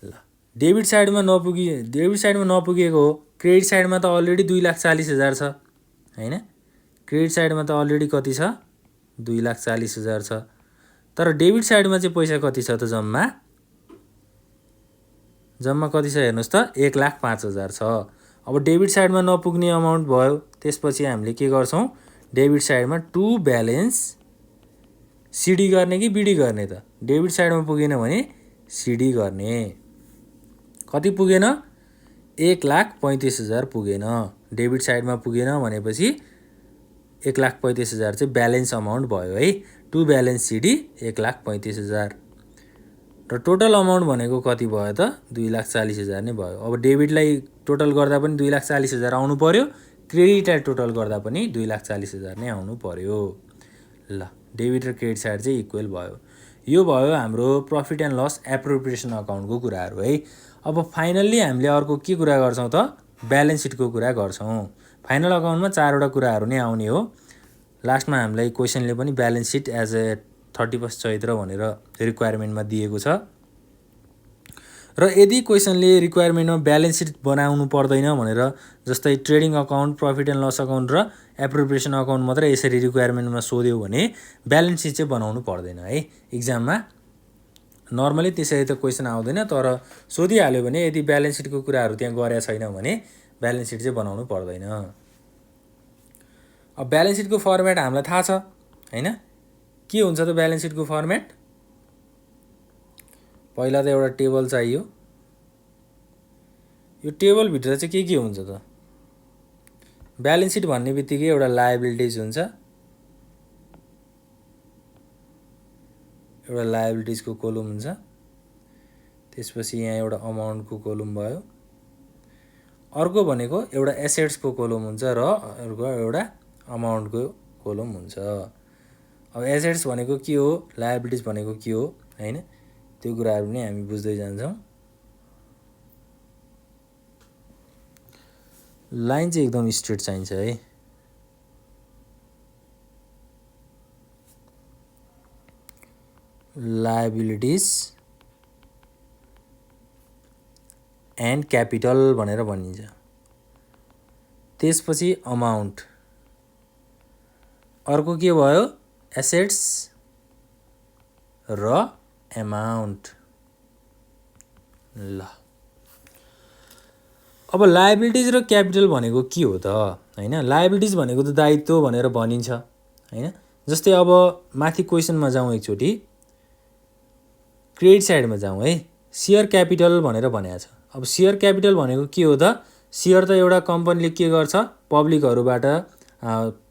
ल डेबिट साइडमा नपुगेको हो, क्रेडिट साइडमा त अलरेडी 2,40,000 छ हैन। क्रेडिट साइडमा त अलरेडी कति छ 2,40,000 छ। तर डेबिट साइडमा चाहिँ पैसा कति छ त जम्मा कति छ हेर्नुस् त 1,05,000 छ। अब डेबिट साइडमा नपुग्ने अमाउन्ट भयो, त्यसपछि हामीले के गर्छौँ डेबिट साइडमा टु ब्यालेन्स सिडी गर्ने कि बिडी गर्ने त। डेबिट साइडमा पुगेन भने सिडी गर्ने। कति पुगेन 1,35,000 पुगेन। डेबिट साइडमा पुगेन भनेपछि 1,35,000 चाहिँ ब्यालेन्स अमाउन्ट भयो है। टु ब्यालेन्स सिडी 1,35,000 र टोटल अमाउन्ट भनेको कति भयो त 2,40,000 नै भयो। अब डेबिटलाई टोटल गर्दा पनि 2,40,000 आउनु पर्यो, क्रेडिटलाई टोटल गर्दा पनि 2,40,000 नै आउनु पर्यो। ल डेबिट र क्रेडिट साइड चाहिँ इक्वल भयो। यो भयो हाम्रो प्रफिट एन्ड लस एप्रोप्रिएसन अकाउन्टको कुराहरू है। अब फाइनल्ली हामीले अर्को के कुरा गर्छौँ त ब्यालेन्स सिटको कुरा गर्छौँ। फाइनल अकाउन्टमा 4वटा कुराहरू नै आउने हो। लास्टमा हामीलाई क्वेसनले पनि ब्यालेन्स सिट एज ए 31 चैत्र भनेर रिक्वायरमेन्टमा दिएको छ। र यदि क्वेसनले रिक्वायरमेन्टमा ब्यालेन्स सिट बनाउनु पर्दैन भनेर, जस्तै trading account, profit and loss account र एप्रोप्रिएसन अकाउन्ट मात्रै यसरी रिक्वायरमेन्टमा सोध्यो भने ब्यालेन्स सिट चाहिँ बनाउनु पर्दैन है। इक्जाममा नर्मली त्यसरी त क्वेसन आउँदैन, तर सोधिहाल्यो भने यदि ब्यालेन्स सिटको कुराहरू त्यहाँ गरेका छैन भने ब्यालेन्स सिट चाहिँ बनाउनु पर्दैन। अब ब्यालेन्स सिटको फर्मेट हामीलाई थाहा छ हैन। के हुन्छ त ब्यालेन्स सिटको फर्मेट? पहिला त एउटा टेबल चाहियो। यो टेबलभित्र चाहिँ के हुन्छ त ब्यालेन्स सिट भन्ने बित्तिकै एउटा लायबिलिटिज हुन्छ, एउटा लायबिलिटिजको कोलम हुन्छ, त्यसपछि यहाँ एउटा अमाउन्टको कोलम भयो, अर्को भनेको एउटा एसेट्सको कोलम हुन्छ र अर्को एउटा अमाउन्टको कोलम हुन्छ। अब एसेट्स भनेको के हो, लायबिलिटिज भनेको के हो हैन, त्यो कुराहरू नै हामी बुझ्दै जान्छौँ। लाइन चाहिँ एकदम स्ट्रेट चाहिन्छ है। लायबिलिटिज एन्ड क्यापिटल भनेर भनिन्छ। त्यसपछि अमाउन्ट, अर्को के भयो एसेट्स र एमाउन्ट। ल अब लायबिलिटिज र क्यापिटल भनेको के हो त हैन। लायबिलिटिज भनेको त दायित्व भनेर भनिन्छ हैन। जस्तै अब माथि क्वेसनमा जाउँ, एकचोटि क्रेडिट साइडमा जाउँ है। सेयर क्यापिटल भनेर भनेको छ। अब सेयर क्यापिटल भनेको के हो त? सेयर त एउटा कम्पनीले के गर्छ पब्लिकहरूबाट,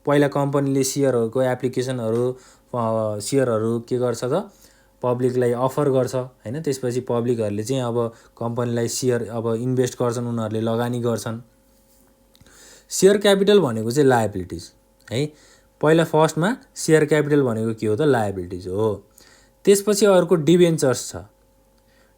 पहिला कम्पनीले सेयरहरूको एप्लिकेसनहरू सेयरहरू के गर्छ त पब्लिकलाई अफर गर्छ हैन। त्यसपछि पब्लिकहरूले चाहिँ अब कम्पनीलाई सेयर अब इन्भेस्ट गर्छन्, उनीहरूले लगानी गर्छन्। सेयर क्यापिटल भनेको चाहिँ लायबिलिटिज है। पहिला फर्स्टमा सेयर क्यापिटल भनेको के हो त लायबिलिटिज हो। त्यसपछि अर्को डिबेन्चर्स छ।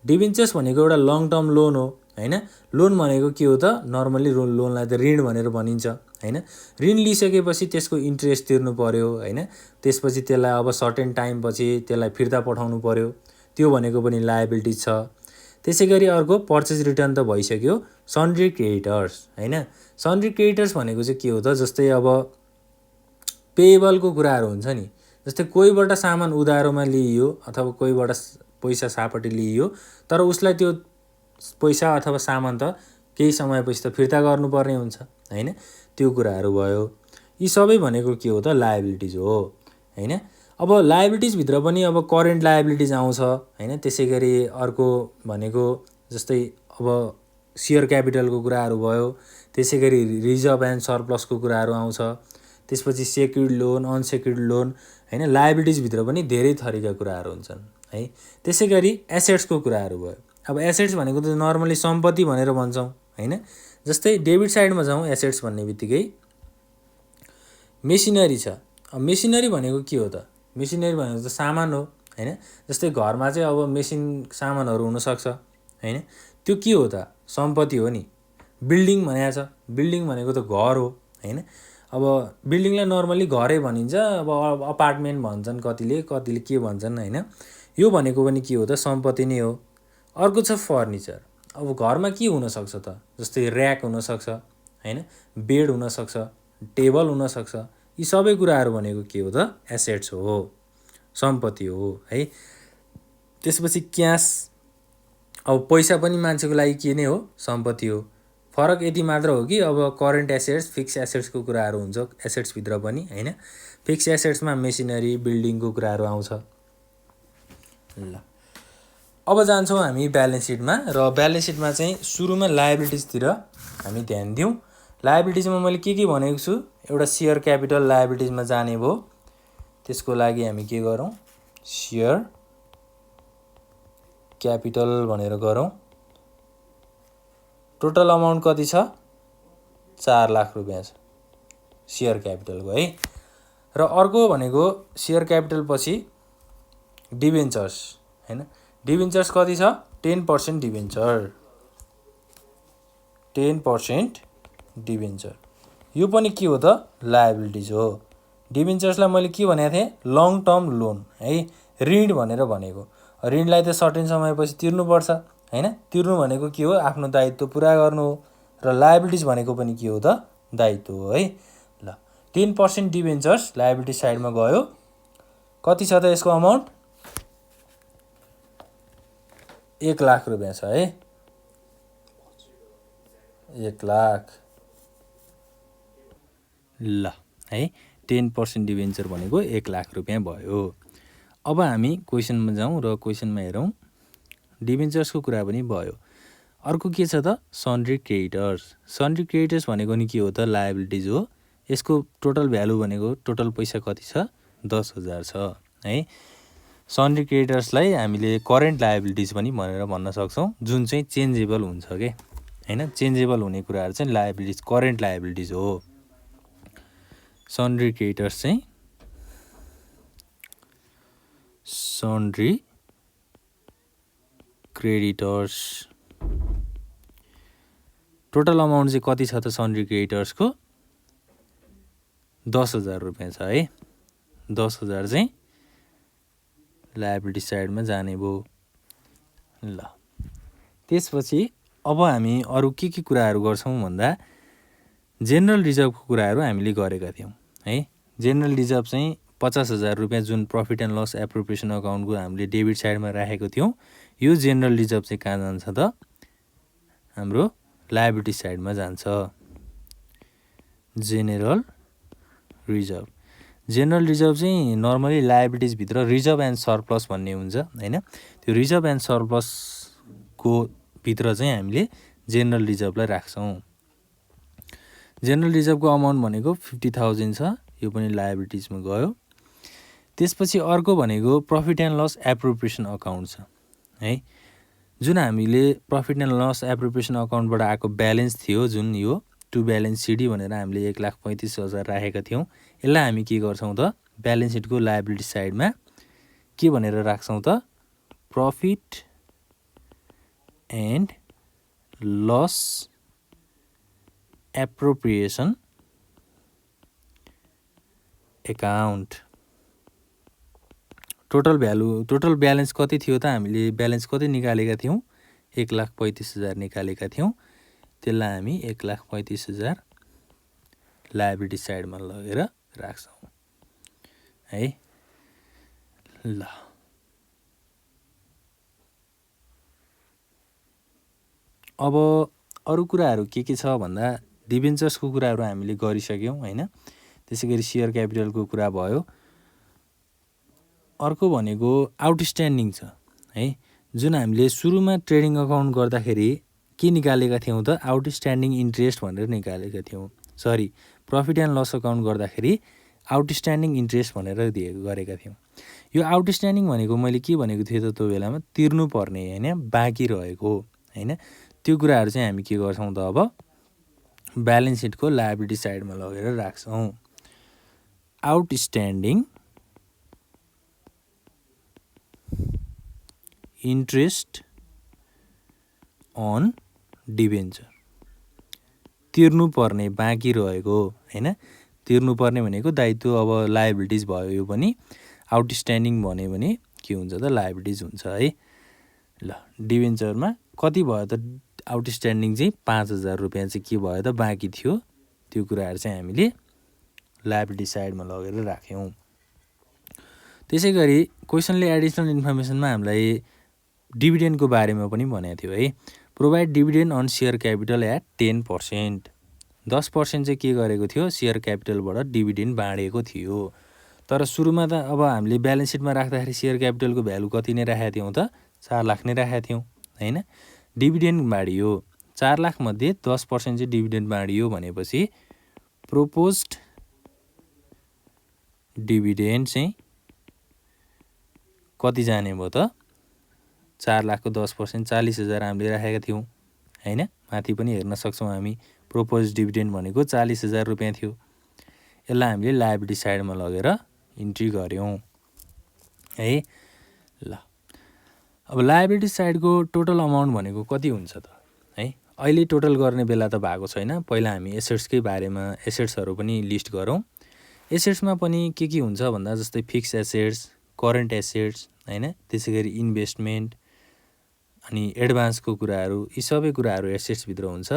डिबेन्चर्स भनेको एउटा लङ टर्म लोन हो हैन। लोन भनेको के हो त नर्मली लोनलाई त ऋण भनेर भनिन्छ हैन। ऋण लिइसकेपछि त्यसको इन्ट्रेस्ट तिर्नु पर्यो हैन। त्यसपछि त्यसलाई अब सर्टेन टाइमपछि त्यसलाई फिर्ता पठाउनु पर्यो, त्यो भनेको पनि लायबिलिटिज छ। त्यसैगरी अर्को पर्चेज रिटर्न त भइसक्यो। सन्ड्री क्रेडिटर्स हैन। सन्ड्री क्रेडिटर्स भनेको चाहिँ के हो त, जस्तै अब पेएबलको कुराहरू हुन्छ नि, जस्तै कोहीबाट सामान उधारोमा लिइयो अथवा कोहीबाट पैसा सापट्टि लिइयो, तर उसलाई त्यो पैसा अथवा सामान त केही समयपछि त फिर्ता गर्नुपर्ने हुन्छ हैन। त्यो कुराहरू भयो। यी सबै भनेको के हो त, लायबिलिटिज हो हैन। अब लायबिलिटिजभित्र पनि अब करेन्ट लायबिलिटिज आउँछ हैन। त्यसै गरी अर्को भनेको जस्तै अब सेयर क्यापिटलको कुराहरू भयो, त्यसै गरी रिजर्भ एन्ड सरप्लसको कुराहरू आउँछ, त्यसपछि सेक्युर्ड लोन, अनसेक्युर्ड लोन हैन। लायबिलिटिजभित्र पनि धेरै थरीका कुराहरू हुन्छन् है। त्यसै गरी एसेट्सको कुराहरू भयो। अब एसेट्स भनेको त नर्मली सम्पत्ति भनेर भन्छौँ हैन। जस्तै डेबिट साइडमा जाउँ, एसेट्स भन्ने बित्तिकै मेसिनरी छ। अब मेसिनरी भनेको के हो त, मेसिनरी भनेको त सामान हो हैन। जस्तै घरमा चाहिँ अब मेसिन सामानहरू हुनसक्छ हैन, त्यो के हो त, सम्पत्ति हो नि। बिल्डिङ भनेको छ, बिल्डिङ भनेको त घर हो हैन। अब बिल्डिङलाई नर्मली घरै भनिन्छ, अब अपार्टमेन्ट भन्छन् कतिले, कतिले के भन्छन् हैन। यो भनेको पनि के हो त, सम्पत्ति नै हो। अर्को छ फर्निचर। अब घरमा के हुनसक्छ त, जस्तै ऱ्याक हुनसक्छ हैन, बेड हुनसक्छ, टेबल हुनसक्छ। यी सबै कुराहरू भनेको के हो त, एसेट्स हो, सम्पत्ति हो है। त्यसपछि क्यास, अब पैसा पनि मान्छेको लागि के नै हो, सम्पत्ति हो। फरक यति मात्र हो कि अब करेन्ट एसेट्स, फिक्स एसेट्सको कुराहरू हुन्छ एसेट्सभित्र पनि हैन। फिक्स एसेट्समा मेसिनरी, बिल्डिङको कुराहरू आउँछ। ल अब जान्छौँ हामी ब्यालेन्स सिटमा, र ब्यालेन्स सिटमा चाहिँ सुरुमा लायबिलिटिजतिर हामी ध्यान दिउँ। लायबिलिटिजमा मैले के भनेको छु, एउटा सेयर क्यापिटल लायबिलिटिजमा जाने भयो। त्यसको लागि हामी के गरौँ, सेयर क्यापिटल भनेर गरौँ। टोटल अमाउन्ट कति छ, 4 लाख रुपियाँ छ सेयर क्यापिटलको है। र अर्को भनेको सेयर क्यापिटल पछि डिबेन्चर्स हैन। डिबेन्चर्स कति छ, 10% डिबेन्चर, 10% डिबेन्चर। यो पनि के हो त, लायबिलिटिज हो। डिबेन्चर्सलाई मैले के भनेको थिएँ, लङ टर्म लोन है, ऋण भनेर भनेको। ऋणलाई त सर्टेन समयपछि तिर्नुपर्छ हैन। तिर्नु भनेको के हो, आफ्नो दायित्व पुरा गर्नु हो। र लायबिलिटिज भनेको पनि के हो त, दायित्व हो है। ल 10% डिबेन्चर्स लायबिलिटी साइडमा गयो। कति छ त यसको अमाउन्ट, 1 लाख रुपियाँ छ है, 1 लाख। ल है, 10% डिबेन्चर भनेको 1 लाख रुपियाँ भयो। अब हामी क्वेसनमा जाउँ र क्वेसनमा हेरौँ। डिबेन्चर्सको कुरा पनि भयो। अर्को के छ त, सन्ड्री क्रेडिटर्स। सन्ड्री क्रेडिटर्स भनेको नि के हो त, लायबिलिटिज हो। यसको टोटल भ्यालु भनेको टोटल पैसा कति छ, 10,000 छ है। सन्ड्री क्रेडिटर्सलाई हामीले करेन्ट लायबिलिटिज पनि भनेर भन्न सक्छौँ, जुन चाहिँ चेन्जेबल हुन्छ के हैन। चेन्जेबल हुने कुराहरू चाहिँ लायबिलिटिज, करेन्ट लायबिलिटिज हो। सन्ड्री क्रेडिटर्स चाहिँ सन्ड्री क्रेडिटर्स। टोटल अमाउन्ट चाहिँ कति छ त सन्ड्री क्रेडिटर्सको, 10,000 रुपियाँ छ है। 10,000 चाहिँ लायबिलिटी साइडमा जाने भयो। ल त्यसपछि अब हामी अरू के कुराहरू गर्छौँ भन्दा, जेनरल रिजर्भको कुराहरू हामीले गरेका थियौँ है। जेनरल रिजर्भ चाहिँ 50,000 रुपियाँ जुन प्रफिट एन्ड लस एप्रोप्रिएसन अकाउन्टको हामीले डेबिट साइडमा राखेको थियौँ, यो जेनरल रिजर्भ चाहिँ कहाँ जान्छ त, हाम्रो लायबिलिटी साइडमा जान्छ। जेनरल रिजर्भ, जेनरल रिजर्भ चाहिँ नर्मली लायबिलिटिजभित्र रिजर्भ एन्ड सरप्लस भन्ने हुन्छ हैन। त्यो रिजर्भ एन्ड सरप्लसको भित्र चाहिँ हामीले जेनरल रिजर्भलाई राख्छौँ। जेनरल रिजर्भको अमाउन्ट भनेको 50,000 छ, यो पनि लायबिलिटिजमा गयो। त्यसपछि अर्को भनेको profit and loss appropriation account छ है, जुन हामीले प्रफिट एन्ड लस एप्रोप्रिएसन अकाउन्टबाट आएको ब्यालेन्स थियो, जुन यो टु ब्यालेन्स सिडी भनेर हामीले 1,35,000 राखेका थियौँ। यसलाई हामी के गर्छौँ त, ब्यालेन्स सिटको लायबिलिटी साइडमा के भनेर राख्छौँ त, profit and loss appropriation account total balance कति थियो त हामीले ब्यालेन्स कति निकालेका थियौँ 1,35,000 निकालेका थियौँ त्यसलाई हामी 1,35,000 लायबिलिटी साइडमा लगेर राख्छौँ है ल अब अरु कुराहरू के छ भन्दा डिबेन्चर्सको कुराहरू हामीले गरिसक्यौँ हैन त्यसैगरी शेयर क्यापिटलको कुरा भयो अर्को भनेको आउटस्ट्यान्डिङ छ है जुन हामीले सुरुमा ट्रेडिङ अकाउन्ट गर्दाखेरि के निकालेका थियौँ त आउटस्ट्यान्डिङ इन्ट्रेस्ट भनेर निकालेका थियौँ sorry profit and loss account गर्दाखेरि आउटस्ट्यान्डिङ इन्ट्रेस्ट भनेर गरेका थियौँ यो आउटस्ट्यान्डिङ भनेको मैले के भनेको थिएँ त त्यो बेलामा तिर्नु पर्ने हैन बाँकी रहेको हैन त्यो कुराहरू चाहिँ हामी के गर्छौँ त अब ब्यालेन्स सिटको लायबिलिटी साइडमा लगेर राख्छौँ आउटस्ट्यान्डिङ इन्ट्रेस्ट अन डिबेन्चर तिर्नुपर्ने बाँकी रहेको हैन तिर्नुपर्ने भनेको दायित्व अब लायबिलिटिज भयो यो पनि आउटस्ट्यान्डिङ भन्यो भने के हुन्छ त लायबिलिटिज हुन्छ है ल डिबेन्चरमा कति भयो त आउटस्ट्यान्डिङ चाहिँ 5,000 रुपैयाँ चाहिँ के भयो त बाँकी थियो त्यो कुराहरू चाहिँ हामीले लायबिलिटी साइडमा लगेर राख्यौँ त्यसैगरी क्वेसनले एडिसनल इन्फर्मेसनमा हामीलाई डिभिडेन्डको बारेमा पनि भनेको थियो है provide dividend on share capital at 10% 10% चाहिँ के गरेको थियो शेयर क्यापिटलबाट डिभिडेन्ड बाँडेको थियो तर सुरुमा त अब हामीले ब्यालेन्स सिटमा राख्दाखेरि शेयर क्यापिटलको भ्यालु कति नै राखेका थियौँ त 4 लाख नै राखेका थियौँ हैन डिभिडेन्ड बाँडियो 4 लाख मध्ये 10% चाहिँ डिभिडेन्ड बाँडियो भनेपछि प्रोपोज्ड डिभिडेन्ड चाहिँ कति जाने भयो त 4 लाखको 10% 40,000 हामीले राखेका थियौँ हैन माथि पनि हेर्न सक्छौँ हामी प्रोपोज डिभिडेन्ड भनेको 40,000 रुपैयाँ थियो यसलाई हामीले लायबिलिटी साइडमा लगेर इन्ट्री गर्यौँ है ल अब लायबिलिटी साइडको टोटल अमाउन्ट भनेको कति हुन्छ त है अहिले टोटल गर्ने बेला त भएको छैन पहिला हामी एसेट्सकै बारेमा एसेट्सहरू पनि लिस्ट गरौँ एसेट्समा पनि के हुन्छ भन्दा जस्तै फिक्स एसेट्स करेन्ट एसेट्स हैन त्यसैगरी इन्भेस्टमेन्ट अनि एडभान्सको कुराहरू यी सबै कुराहरू एसेट्स भित्र हुन्छ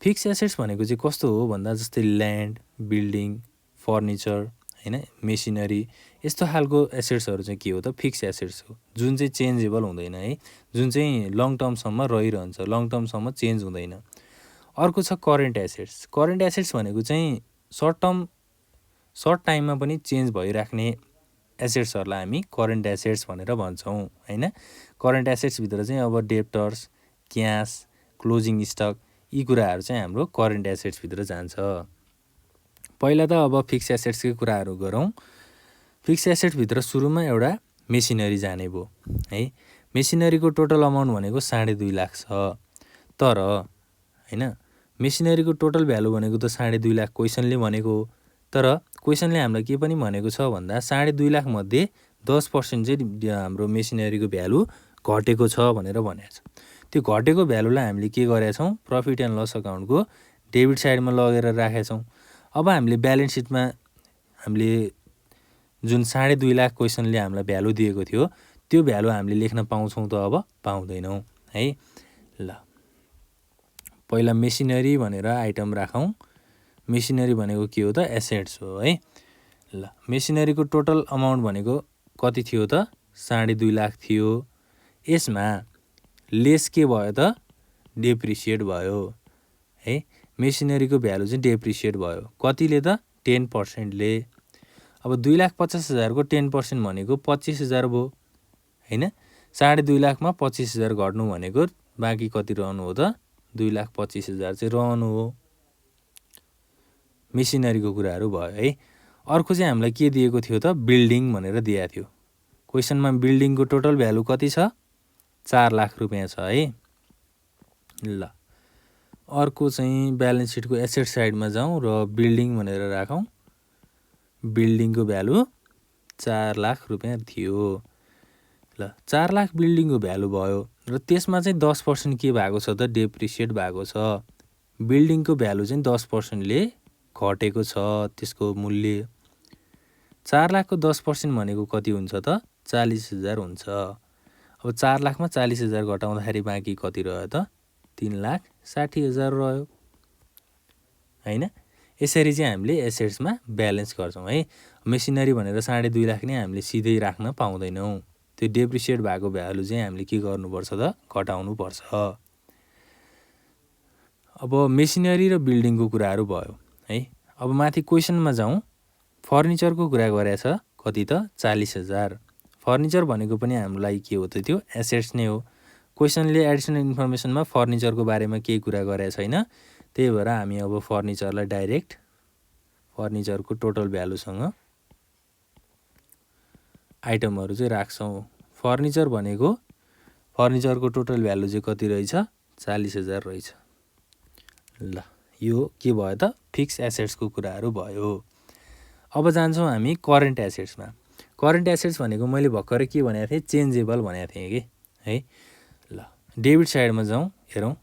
फिक्स एसेट्स भनेको चाहिँ कस्तो हो भन्दा जस्तै ल्यान्ड बिल्डिङ फर्निचर हैन मेसिनरी यस्तो खालको एसेट्सहरू चाहिँ के हो त फिक्स एसेट्स हो जुन चाहिँ चेन्जेबल हुँदैन है जुन चाहिँ लङ टर्मसम्म रहिरहन्छ लङ टर्मसम्म चेन्ज हुँदैन अर्को छ करेन्ट एसेट्स भनेको चाहिँ सर्ट टाइममा पनि चेन्ज भइराख्ने एसेट्सहरूलाई हामी करेन्ट एसेट्स भनेर भन्छौँ हैन करेन्ट एसेट्स भित्र चाहिँ अब डेप्टर्स क्यास क्लोजिङ स्टक यी कुराहरू चाहिँ हाम्रो करेन्ट एसेट्स भित्र जान्छ पहिला त अब फिक्स एसेट्सकै कुराहरू गरौँ फिक्स एसेट्स भित्र सुरुमा एउटा मेसिनरी जाने भयो है मेसिनरीको टोटल अमाउन्ट भनेको 2.5 लाख छ तर हैन मेसिनरीको टोटल भ्यालु भनेको त 2.5 लाख क्वेसनले भनेको हो तर क्वेसनले हामीलाई के पनि भनेको छ भन्दा 2.5 लाख मध्ये 10% चाहिँ हाम्रो मेसिनरीको भ्यालु घटेको छ भनेर भनेको छ त्यो घटेको भ्यालुलाई हामीले के गरेका छौँ प्रफिट एन्ड लस अकाउन्टको डेबिट साइडमा लगेर राखेका छौँ अब हामीले ब्यालेन्स सिटमा हामीले जुन 2.5 लाख क्वेसनले हामीलाई भ्यालु दिएको थियो त्यो भ्यालु हामीले लेख्न पाउँछौँ त अब पाउँदैनौँ है ल पहिला मेसिनरी भनेर आइटम राखौँ मेसिनरी भनेको के हो त एसेट्स हो है ल मेसिनरीको टोटल अमाउन्ट भनेको कति थियो त 2.5 लाख थियो यसमा लेस के भयो त डेप्रिसिएट भयो है मेसिनरीको भ्यालु चाहिँ डेप्रिसिएट भयो कतिले त 10% ले अब 2,50,000 को 10% भनेको 25,000 भयो हैन 2.5 लाखमा 25,000 घट्नु भनेको बाँकी कति रहनु हो त 2,25,000 चाहिँ रहनु हो मेसिनरीको कुराहरू भयो है अर्को चाहिँ हामीलाई के दिएको थियो त बिल्डिङ भनेर दिएको थियो क्वेसनमा बिल्डिङको टोटल भ्यालु कति छ 4 लाख रुपैयाँ छ है ल अर्को चाहिँ ब्यालेन्स सिटको एसेट साइडमा जाउँ र बिल्डिङ भनेर राखौँ बिल्डिङको भ्यालु 4 लाख रुपैयाँ थियो ल 4 लाख बिल्डिङको भ्यालु भयो र त्यसमा चाहिँ 10% के भएको छ त डेप्रिसिएट भएको छ बिल्डिङको भ्यालु चाहिँ 10% ले घटेको छ त्यसको मूल्य 4 लाखको 10% भनेको कति हुन्छ त 40,000 हुन्छ। अब 4 लाखमा 40,000 घटाउँदाखेरि बाँकी कति रह्यो त 3,60,000 रह्यो हैन। यसरी चाहिँ हामीले एसेट्समा ब्यालेन्स गर्छौँ है। मेसिनरी भनेर 2.5 लाख नै हामीले सिधै राख्न पाउँदैनौँ। त्यो डेप्रिसिएट भएको भ्यालु चाहिँ हामीले के गर्नुपर्छ त घटाउनुपर्छ। अब मेसिनरी र बिल्डिङको कुराहरू भयो है। अब माथि क्वेसनमा जाउँ। फर्निचरको कुरा गरेको छ कति त 40,000। फर्निचर भनेको पनि हाम्रो लागि के हो त त्यो एसेट्स नै हो। क्वेसनले एडिसनल इन्फर्मेसनमा फर्निचरको बारेमा केही कुरा गरेको छैन, त्यही भएर हामी अब फर्निचरलाई डाइरेक्ट फर्निचरको टोटल भ्यालुसँग आइटमहरू चाहिँ राख्छौँ। फर्निचर भनेको फर्निचरको टोटल भ्यालु चाहिँ कति रहेछ 40,000 रहेछ। ल यो के भयो त फिक्स एसेट्सको कुराहरू भयो। अब जान्छौँ हामी करेन्ट एसेट्समा। करेन्ट एसेट्स भनेको मैले भर्खरै के भनेको थिएँ चेन्जेबल भनेको थिएँ कि है। ल डेबिट साइडमा जाउँ हेरौँ।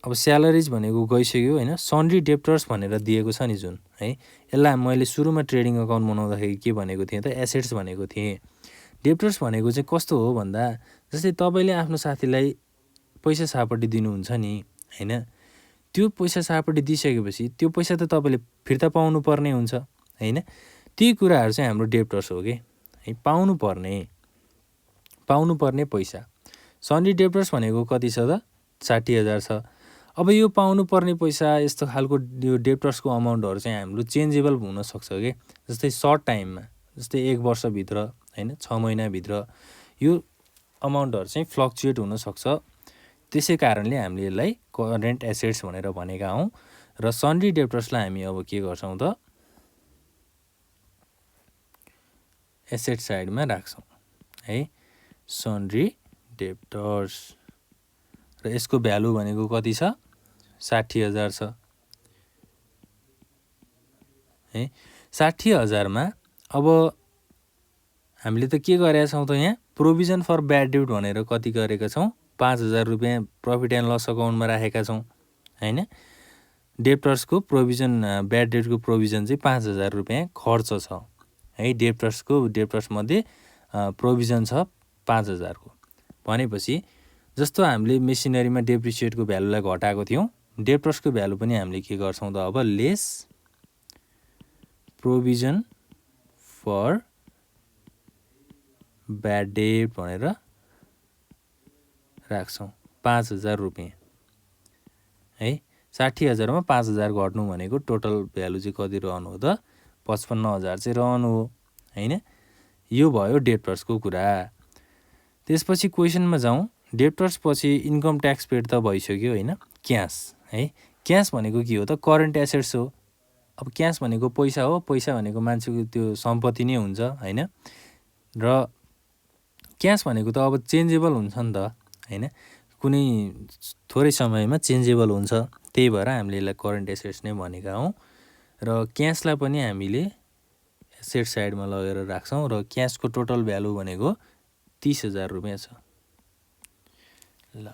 अब स्यालेरिज भनेको गइसक्यो हैन। सन्ड्री डेप्टर्स भनेर दिएको छ नि जुन है, यसलाई मैले सुरुमा ट्रेडिङ अकाउन्ट बनाउँदाखेरि के भनेको थिएँ त एसेट्स भनेको थिएँ। डेप्टर्स भनेको चाहिँ कस्तो हो भन्दा जस्तै तपाईँले आफ्नो साथीलाई पैसा सापट्टि दिनुहुन्छ नि हैन, त्यो पैसा सापट्टि दिइसकेपछि त्यो पैसा त तपाईँले फिर्ता पाउनु पर्ने हुन्छ हैन। ती कुराहरू चाहिँ हाम्रो डेप्टर्स हो कि है, पाउनु पर्ने पैसा। सन्ड्री डेप्टर्स भनेको कति छ त 60,000 छ। अब यो पाउनु पर्ने पैसा यस्तो खालको यो डेप्टर्सको अमाउन्टहरू चाहिँ हाम्रो चेन्जेबल हुनसक्छ कि, जस्तै सर्ट टाइममा जस्तै 1 वर्षभित्र हैन 6 महिनाभित्र यो अमाउन्टहरू चाहिँ फ्लक्चुएट हुनसक्छ। त्यसै कारणले हामीले यसलाई करेन्ट एसेट्स भनेर भनेका हौँ। र सन्ड्री डेप्टर्सलाई हामी अब के गर्छौँ त एसेट साइडमा राख्छौँ है। सन्ड्री डेप्टर्स र यसको भ्यालु भनेको कति छ 60,000 छ है। 60,000 मा अब हामीले त के गरेका छौँ त यहाँ प्रोभिजन फर ब्याड डेट भनेर कति गरेका छौँ 5,000 रुपियाँ प्रफिट एन्ड लस अकाउन्टमा राखेका छौँ हैन। डेप्टर्सको प्रोभिजन ब्याड डेटको प्रोभिजन चाहिँ 5,000 रुपियाँ खर्च छ है। डेप्टर्स मध्ये प्रोभिजन छ 5,000 को भनेपछि जस्तो हामीले मेसिनरीमा डेप्रिसिएटको भ्यालुलाई घटाएको थियौँ, डेप्टर्सको भ्यालु पनि हामीले के गर्छौँ त अब less provision for bad debt भनेर राख्छौँ 5,000 रुपियाँ है। 60,000 मा 5,000 घट्नु भनेको टोटल भ्यालु चाहिँ कति रहनु हो त 55,000 चाहिँ रहनु हो हैन। यो भयो डेप्टर्सको कुरा। त्यसपछि क्वेसनमा जाउँ। डेप्टर्स पछि इन्कम ट्याक्स पेड त भइसक्यो हैन। क्यास है, क्यास भनेको के हो त करेन्ट एसेट्स हो। अब क्यास भनेको पैसा हो, पैसा भनेको मान्छेको त्यो सम्पत्ति नै हुन्छ हैन। र क्यास भनेको त अब चेन्जेबल हुन्छ नि त हैन, कुनै थोरै समयमा चेन्जेबल हुन्छ, त्यही भएर हामीले यसलाई करेन्ट एसेट्स नै भनेका हौँ। र क्यासलाई पनि हामीले एसेट साइडमा लगेर राख्छौँ र क्यासको टोटल भ्यालु भनेको 30,000 रुपियाँ छ। ल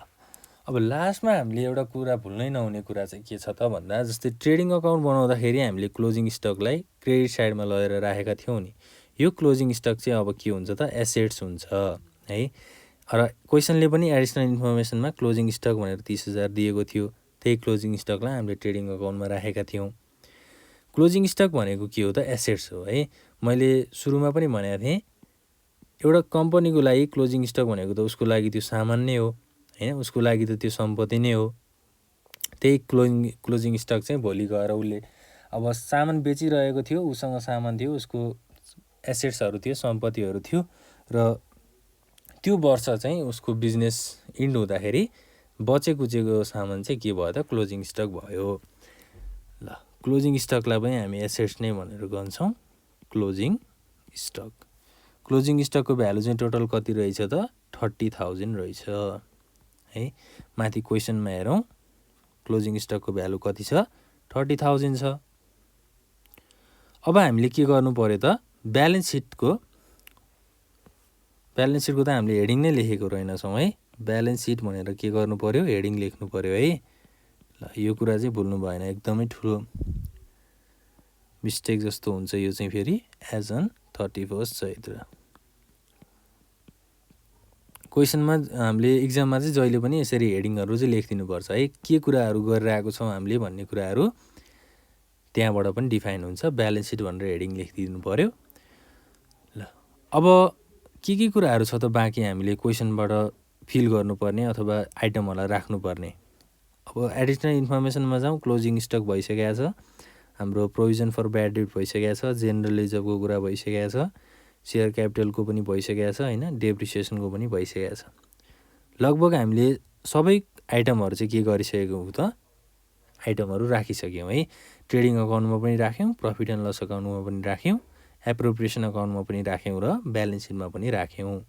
अब लास्टमा हामीले एउटा कुरा भुल्नै नहुने कुरा चाहिँ के छ त भन्दा जस्तै ट्रेडिङ अकाउन्ट बनाउँदाखेरि हामीले क्लोजिङ स्टकलाई क्रेडिट साइडमा लगेर राखेका थियौँ नि, यो क्लोजिङ स्टक चाहिँ अब के हुन्छ त एसेट्स हुन्छ है। र क्वेसनले पनि एडिसनल इन्फर्मेसनमा क्लोजिङ स्टक भनेर 30,000 दिएको थियो, त्यही क्लोजिङ स्टकलाई हामीले ट्रेडिङ अकाउन्टमा राखेका थियौँ। क्लोजिङ स्टक भनेको के हो त एसेट्स हो है। मैले सुरुमा पनि भनेको थिएँ एउटा कम्पनीको लागि क्लोजिङ स्टक भनेको त उसको लागि त्यो सामान नै हो हैन, उसको लागि त त्यो सम्पत्ति नै हो। त्यही क्लोजिङ स्टक चाहिँ भोलि गएर उसले अब सामान बेचिरहेको थियो, उसँग सामान थियो, उसको एसेट्सहरू थियो, सम्पत्तिहरू थियो र त्यो वर्ष चाहिँ उसको बिजनेस इन्ड हुँदाखेरि बचेकुचेको सामान चाहिँ के भयो त क्लोजिङ स्टक भयो। ल क्लोजिङ स्टकलाई पनि हामी एसेट्स नै भनेर गन्छौँ क्लोजिङ स्टक। क्लोजिङ स्टकको भ्यालु चाहिँ टोटल कति रहेछ त 30,000 रहेछ है। माथि क्वेसनमा हेरौँ क्लोजिङ स्टकको भ्यालु कति छ 30,000 छ। अब हामीले के गर्नु पर्यो त ब्यालेन्स सिटको त हामीले हेडिङ नै लेखेको रहेनछौँ है। ब्यालेन्स सिट भनेर के गर्नु पर्यो हेडिङ लेख्नु पर्यो है। ल यो कुरा चाहिँ भुल्नु भएन, एकदमै ठुलो मिस्टेक जस्तो हुन्छ यो चाहिँ फेरि एज अन 31st चैत्र। क्वेसनमा हामीले इक्जाममा चाहिँ जहिले पनि यसरी हेडिङहरू चाहिँ लेखिदिनुपर्छ है, के कुराहरू गरिरहेको छौँ हामीले भन्ने कुराहरू त्यहाँबाट पनि डिफाइन हुन्छ। ब्यालेन्स सिट भनेर हेडिङ लेखिदिनु पऱ्यो। ल अब के कुराहरू छ त बाँकी हामीले क्वेसनबाट फिल गर्नुपर्ने अथवा आइटमहरूलाई राख्नुपर्ने। अब एडिसनल इन्फर्मेसनमा जाउँ। क्लोजिङ स्टक भइसकेको छ, हाम्रो प्रोभिजन फर ब्याड डेट भइसकेको छ, जेनरल रिजर्भको कुरा भइसकेको छ, सेयर क्यापिटलको पनि भइसकेको छ होइन, डेप्रिसिएसनको पनि भइसकेको छ। लगभग हामीले सबै आइटमहरू चाहिँ के गरिसकेको त आइटमहरू राखिसक्यौँ है। ट्रेडिङ अकाउन्टमा पनि राख्यौँ, प्रफिट एन्ड लस अकाउन्टमा पनि राख्यौँ, एप्रोप्रिएसन अकाउन्टमा पनि राख्यौँ र ब्यालेन्स सिटमा पनि राख्यौँ।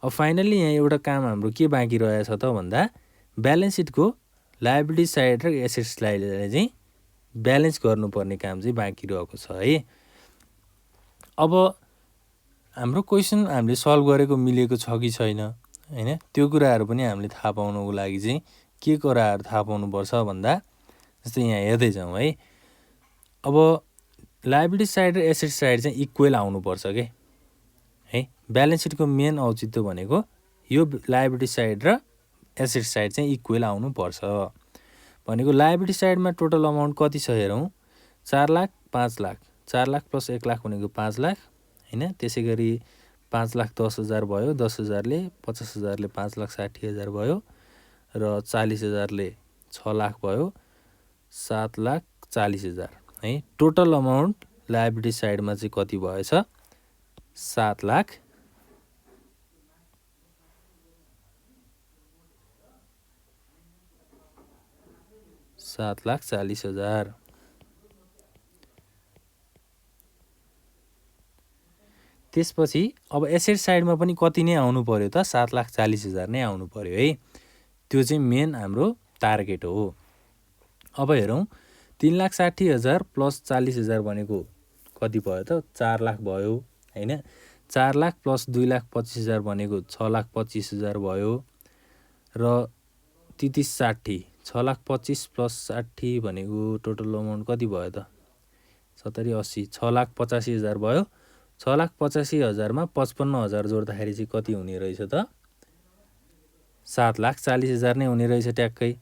अब फाइनल्ली यहाँ एउटा काम हाम्रो के बाँकी रहेछ त भन्दा ब्यालेन्स सिटको लायबिलिटी साइड र एसेट साइडलाई चाहिँ ब्यालेन्स गर्नुपर्ने काम चाहिँ बाँकी रहेको छ है। अब हाम्रो क्वेसन हामीले सल्भ गरेको मिलेको छ कि छैन होइन, त्यो कुराहरू पनि हामीले थाहा पाउनको लागि चाहिँ के कुराहरू थाहा पाउनुपर्छ भन्दा जस्तै यहाँ हेर्दै जाउँ है। अब लायबिलिटी साइड र एसेट साइड चाहिँ इक्वेल आउनुपर्छ के है। ब्यालेन्स सिटको मेन औचित्य भनेको यो लायबिलिटी साइड र एसेट साइड चाहिँ इक्वेल आउनुपर्छ भनेको। लायबिलिटी साइडमा टोटल अमाउन्ट कति छ हेरौँ, 4 लाख 5 लाख, 4 लाख प्लस 1 लाख भनेको 5 लाख होइन। त्यसै गरी 5 लाख 10,000 भयो, 10,000ले 50,000ले 5,60,000 भयो र 40,000ले 6 लाख भयो, 7,40,000 है। टोटल अमाउन्ट लायबिलिटी साइडमा चाहिँ कति भएछ, 7,40,000। त्यसपछि अब एसेट साइडमा पनि कति नै आउनु पर्यो त, 7,40,000 नै आउनु पर्यो है। त्यो चाहिँ मेन हाम्रो टार्गेट हो। अब हेरौँ 3,60,000 प्लस 40,000 भनेको कति भयो त, 4 लाख भयो होइन। 4 लाख प्लस 2,25,000 भनेको 6,25,000 भयो र 33,60, 6,25,000 प्लस 60 भनेको टोटल अमाउन्ट कति भयो त, 70, 80, 6,85,000 भयो। 6,85,000मा 55,000 जोड्दाखेरि चाहिँ कति हुने रहेछ त, 7,40,000 नै हुने रहेछ ट्याक्कै।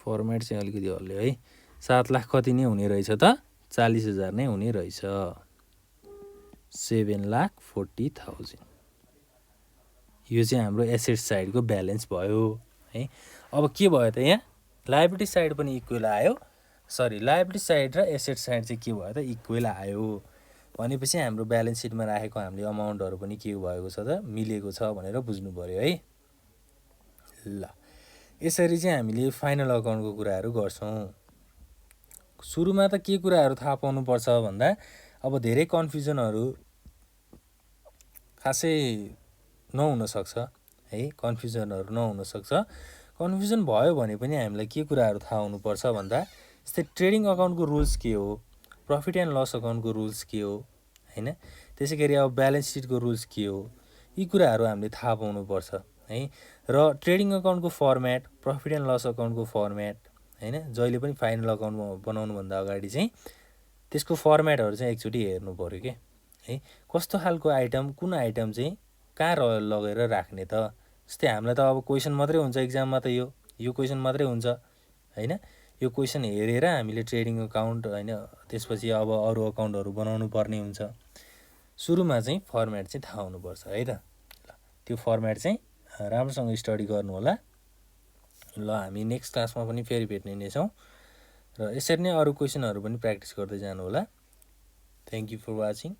फर्मेट चाहिँ अलिकति हल्यो है। 7 लाख कति नै हुने रहेछ त, 40,000 नै हुने रहेछ, 7,40,000। यो चाहिँ हाम्रो एसेट साइडको ब्यालेन्स भयो है। अब के भयो त, यहाँ लायबिलिटी साइड पनि इक्वेल आयो, लायबिलिटी साइड र एसेट साइड चाहिँ के भयो त, इक्वेल आयो भनेपछि हाम्रो ब्यालेन्स सिटमा राखेको हामीले अमाउन्टहरू पनि के भएको छ त, मिलेको छ भनेर बुझ्नु पर्यो है। ल यसरी चाहिँ हामीले फाइनल अकाउन्टको कुराहरू गर्छौँ। सुरुमा त के कुराहरू थाहा पाउनुपर्छ भन्दा अब धेरै कन्फ्युजनहरू खासै नहुनसक्छ है, कन्फ्युजनहरू नहुनसक्छ। कन्फ्युजन भयो भने पनि हामीलाई के कुराहरू थाहा हुनुपर्छ भन्दा जस्तै ट्रेडिङ अकाउन्टको रुल्स के हो, प्रफिट एन्ड लस अकाउन्टको रुल्स के हो होइन, त्यसै गरी अब ब्यालेन्स सिटको रुल्स के हो, यी कुराहरू हामीले थाहा पाउनुपर्छ है। र ट्रेडिङ अकाउन्टको फर्मेट, प्रफिट एन्ड लस अकाउन्टको फर्मेट होइन, जहिले पनि फाइनल अकाउन्टमा बनाउनुभन्दा अगाडि चाहिँ त्यसको फर्मेटहरू चाहिँ एकचोटि हेर्नु पऱ्यो कि है। कस्तो खालको आइटम, कुन आइटम चाहिँ कहाँ लगेर राख्ने त। जस्तै हामीलाई त अब क्वेसन मात्रै हुन्छ इक्जाममा त, यो क्वेसन मात्रै हुन्छ होइन। यो क्वेसन हेरेर हामीले ट्रेडिङ अकाउन्ट होइन, त्यसपछि अब अरू अकाउन्टहरू बनाउनु पर्ने हुन्छ। सुरुमा चाहिँ फर्मेट चाहिँ थाहा हुनुपर्छ है त। त्यो फर्मेट चाहिँ राम्रोसँग स्टडी गर्नु होला। ल हामी नेक्स्ट क्लासमा पनि फेरि भेट्ने नै छौँ र यसरी नै अरू क्वेसनहरू पनि प्र्याक्टिस गर्दै जानु होला। Thank you for watching.